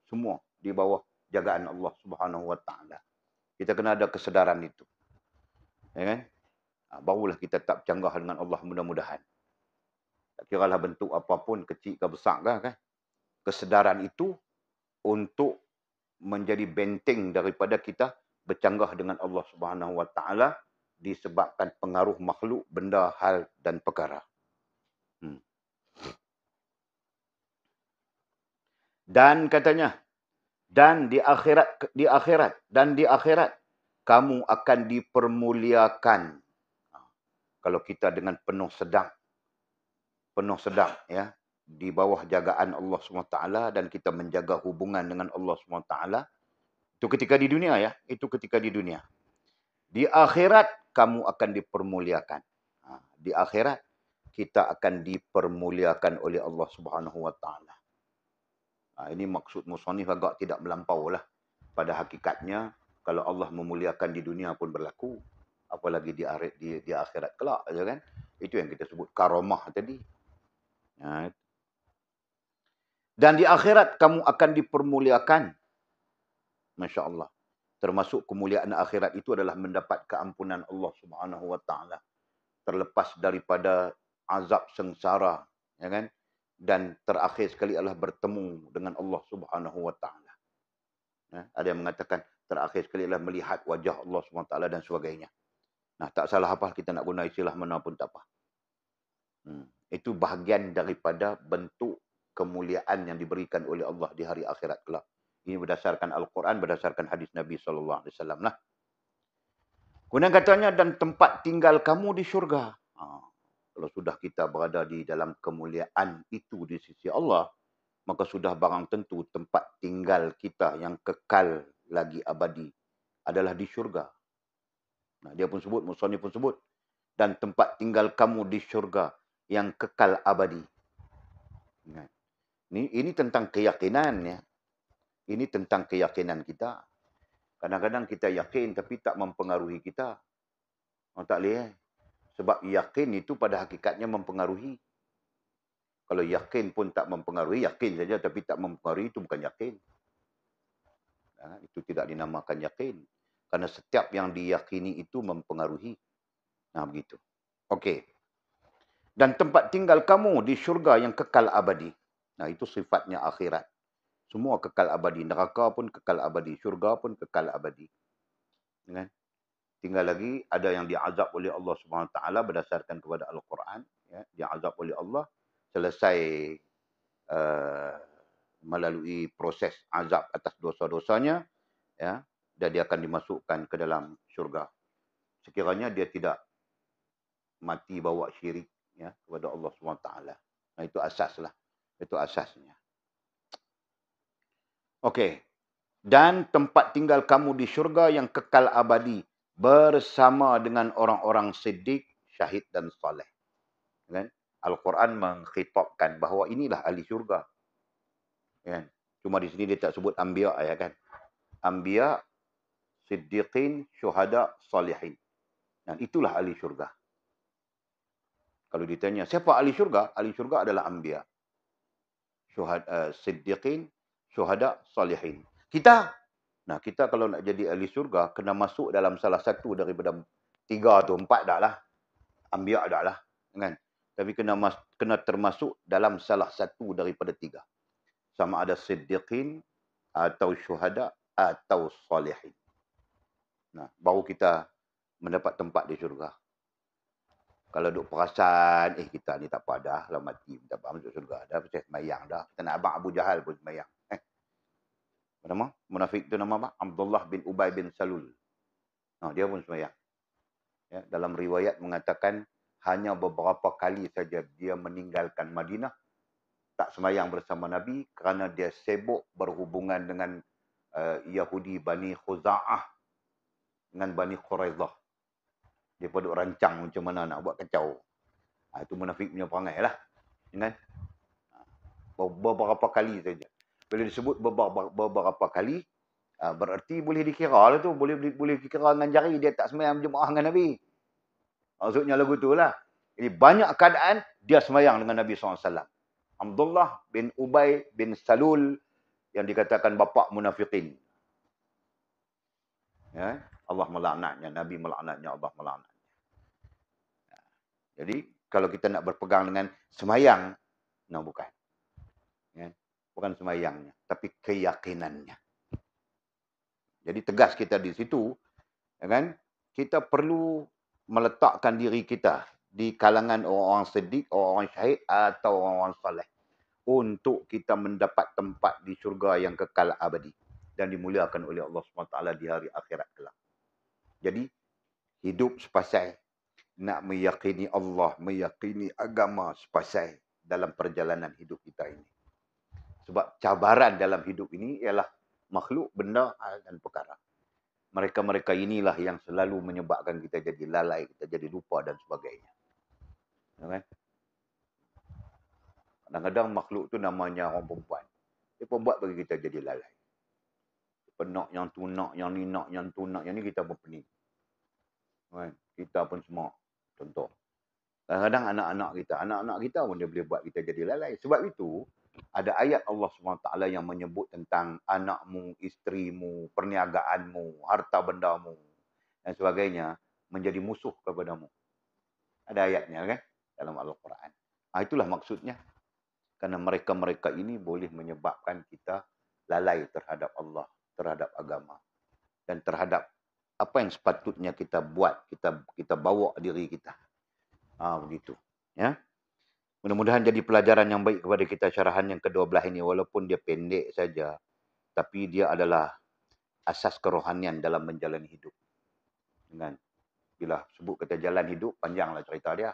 Semua di bawah jagaan Allah Subhanahu Wa Taala. Kita kena ada kesedaran itu. Ya kan? Barulah kita tak bercanggah dengan Allah mudah-mudahan. Tak kiralah bentuk apapun, kecil ke besar kan. Kesedaran itu untuk menjadi benteng daripada kita bercanggah dengan Allah Subhanahu Wa Taala disebabkan pengaruh makhluk, benda, hal dan perkara. Dan katanya, dan di akhirat kamu akan dipermuliakan. Kalau kita dengan penuh sedang ya, di bawah jagaan Allah SWT dan kita menjaga hubungan dengan Allah SWT, itu ketika di dunia ya, itu ketika di dunia. Di akhirat kamu akan dipermuliakan. Di akhirat kita akan dipermuliakan oleh Allah Subhanahu Wa Taala. Ini maksud musannif agak tidak melampau lah. Pada hakikatnya, kalau Allah memuliakan di dunia pun berlaku, apalagi di akhirat kelak, kan? Itu yang kita sebut karamah tadi. Dan di akhirat kamu akan dipermuliakan. Masya Allah. Termasuk kemuliaan akhirat itu adalah mendapat keampunan Allah Subhanahu Wa Taala, terlepas daripada azab sengsara, ya kan? Dan terakhir sekali adalah bertemu dengan Allah Subhanahu Wa Taala. Ada yang mengatakan terakhir sekali adalah melihat wajah Allah Subhanahu Wa Taala dan sebagainya. Nah, tak salah apa kita nak guna istilah mana pun tak apa. Itu bahagian daripada bentuk kemuliaan yang diberikan oleh Allah di hari akhirat kelak. Ini berdasarkan Al-Quran, berdasarkan hadis Nabi SAW lah. Kemudian katanya, dan tempat tinggal kamu di syurga. Kalau sudah kita berada di dalam kemuliaan itu di sisi Allah, maka sudah barang tentu tempat tinggal kita yang kekal lagi abadi adalah di syurga. Nah, dia pun sebut, musannif pun sebut, dan tempat tinggal kamu di syurga yang kekal abadi. Ini tentang keyakinan ya. Ini tentang keyakinan kita. Kadang-kadang kita yakin tapi tak mempengaruhi kita. Tak boleh. Sebab yakin itu pada hakikatnya mempengaruhi. Kalau yakin pun tak mempengaruhi, yakin saja tapi tak mempengaruhi, itu bukan yakin. Itu tidak dinamakan yakin. Karena setiap yang diyakini itu mempengaruhi. Nah, begitu. Okey. Dan tempat tinggal kamu di syurga yang kekal abadi. Nah, itu sifatnya akhirat. Semua kekal abadi. Neraka pun kekal abadi. Syurga pun kekal abadi. Kan? Tinggal lagi ada yang diazab oleh Allah Subhanahu Taala berdasarkan kepada Al-Quran. Ya, diazab oleh Allah. Selesai melalui proses azab atas dosa-dosanya. Ya, dan dia akan dimasukkan ke dalam syurga. Sekiranya dia tidak mati bawa syirik ya, kepada Allah Subhanahu Taala. Nah, itu asaslah. Itu asasnya. Okey. Dan tempat tinggal kamu di syurga yang kekal abadi bersama dengan orang-orang siddiq, syahid dan saleh. Kan? Al-Quran mengkhitabkan bahawa inilah ahli syurga. Kan? Cuma di sini dia tak sebut anbiya ya kan. Anbiya, siddiqin, syuhada, salihin. Dan itulah ahli syurga. Kalau ditanya siapa ahli syurga? Ahli syurga adalah anbiya. Siddiqin, syuhada, salihin. Kita kalau nak jadi ahli syurga, kena masuk dalam salah satu daripada 3 atau 4 dah lah. Anbiya dah lah. Kan? Tapi kena termasuk dalam salah satu daripada 3. Sama ada siddiqin, atau syuhada, atau salihin. Nah, baru kita mendapat tempat di syurga. Kalau duk perasan, kita ni tak apa dah, kalau mati, tak apa masuk syurga dah, pasal semayang dah. Kita nak abang Abu Jahal pun semayang. Nama? Munafik itu nama apa? Abdullah bin Ubay bin Salul. Dia pun semayang. Ya, dalam riwayat mengatakan, hanya beberapa kali saja dia meninggalkan Madinah, tak semayang bersama Nabi, kerana dia sibuk berhubungan dengan Yahudi Bani Khuza'ah, dengan Bani Quraidah. Dia pada rancang macam mana nak buat kacau. Itu munafik punya perangai lah. Kan? Beberapa kali saja. Bila disebut beberapa kali, berarti boleh dikira lah tu. Boleh dikira dengan jari dia tak semayang berjemaah dengan Nabi. Maksudnya lagu tu lah. Jadi banyak keadaan dia semayang dengan Nabi SAW. Abdullah bin Ubay bin Salul yang dikatakan bapa munafikin. Ya, Allah melaknatnya, Nabi melaknatnya, Allah melaknatnya. Jadi kalau kita nak berpegang dengan semayang, no, bukan. Ya, bukan semayangnya, tapi keyakinannya. Jadi tegas kita di situ, ya kan? Kita perlu meletakkan diri kita di kalangan orang-orang siddiq, orang-orang syahid atau orang-orang saleh untuk kita mendapat tempat di syurga yang kekal abadi dan dimuliakan oleh Allah SWT di hari akhirat kelak. Jadi hidup sepasai nak meyakini Allah, meyakini agama sepasai dalam perjalanan hidup kita ini. Sebab cabaran dalam hidup ini ialah makhluk, benda, hal dan perkara. Mereka-mereka inilah yang selalu menyebabkan kita jadi lalai, kita jadi lupa dan sebagainya. Okay? Kadang-kadang makhluk tu namanya orang perempuan. Dia pembuat bagi kita jadi lalai. Penak yang tu nak, yang ni nak, yang tu nak, yang ni kita pun pening. Okay? Kita pun semua. Contoh. Kadang-kadang anak-anak kita pun dia boleh buat kita jadi lalai. Sebab itu, ada ayat Allah SWT yang menyebut tentang anakmu, isterimu, perniagaanmu, harta bendamu, dan sebagainya, menjadi musuh kepadamu. Ada ayatnya kan? Dalam Al-Quran. Itulah maksudnya. Kerana mereka-mereka ini boleh menyebabkan kita lalai terhadap Allah, terhadap agama, dan terhadap apa yang sepatutnya kita buat, kita bawa diri kita. Begitu. Ya. Mudah-mudahan jadi pelajaran yang baik kepada kita syarahan yang ke-12 ini. Walaupun dia pendek saja, tapi dia adalah asas kerohanian dalam menjalani hidup. Dengan bila sebut kata jalan hidup, panjanglah cerita dia.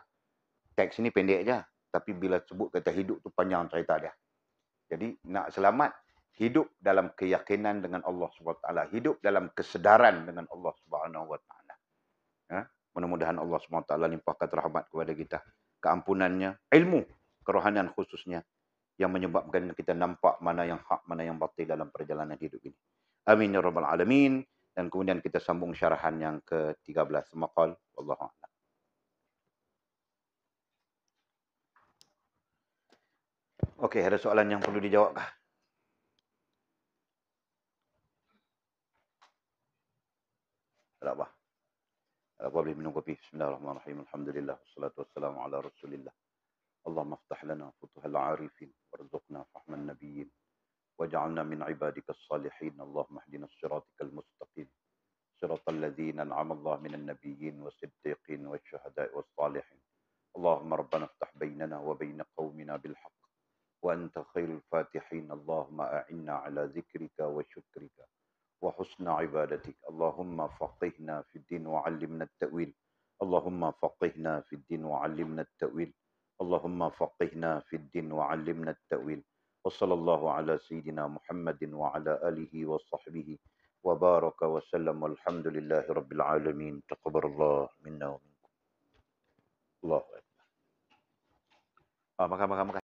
Teks ini pendek je. Tapi bila sebut kata hidup tu panjang cerita dia. Jadi nak selamat, hidup dalam keyakinan dengan Allah SWT. Hidup dalam kesedaran dengan Allah SWT. Ya? Mudah-mudahan Allah SWT limpahkan rahmat kepada kita. Keampunannya, ilmu, kerohanian khususnya yang menyebabkan kita nampak mana yang hak, mana yang batil dalam perjalanan hidup ini. Amin ya rabbal alamin. Dan kemudian kita sambung syarahan yang ke-13 maqal. Wallahu a'lam. Okey, ada soalan yang perlu dijawabkah? Ada apa? Ada apa boleh minum kopi? Bismillahirrahmanirrahim. Alhamdulillah wassalatu wassalamu ala Rasulillah. اللهم افتح لنا فتوح العارفين وارزقنا فهم النبيين واجعلنا من عبادك الصالحين اللهم اهدنا الصراط المستقيم صراط الذين انعم الله من النبيين والصديقين والشهداء والصالحين اللهم ربنا افتح بيننا وبين قومنا بالحق وانت خير الفاتحين اللهم اعنا على ذكرك وشكرك وحسن عبادتك اللهم فقهنا في الدين وعلمنا التأويل اللهم فقهنا في الدين وعلمنا التأويل اللهم فقهنا في الدين وعلمنا التأويل وصلى الله على سيدنا محمد وعلى آله وصحبه وبارك وسلم والحمد لله رب العالمين تقبل الله منا ومنكم الله أكبر. Makan.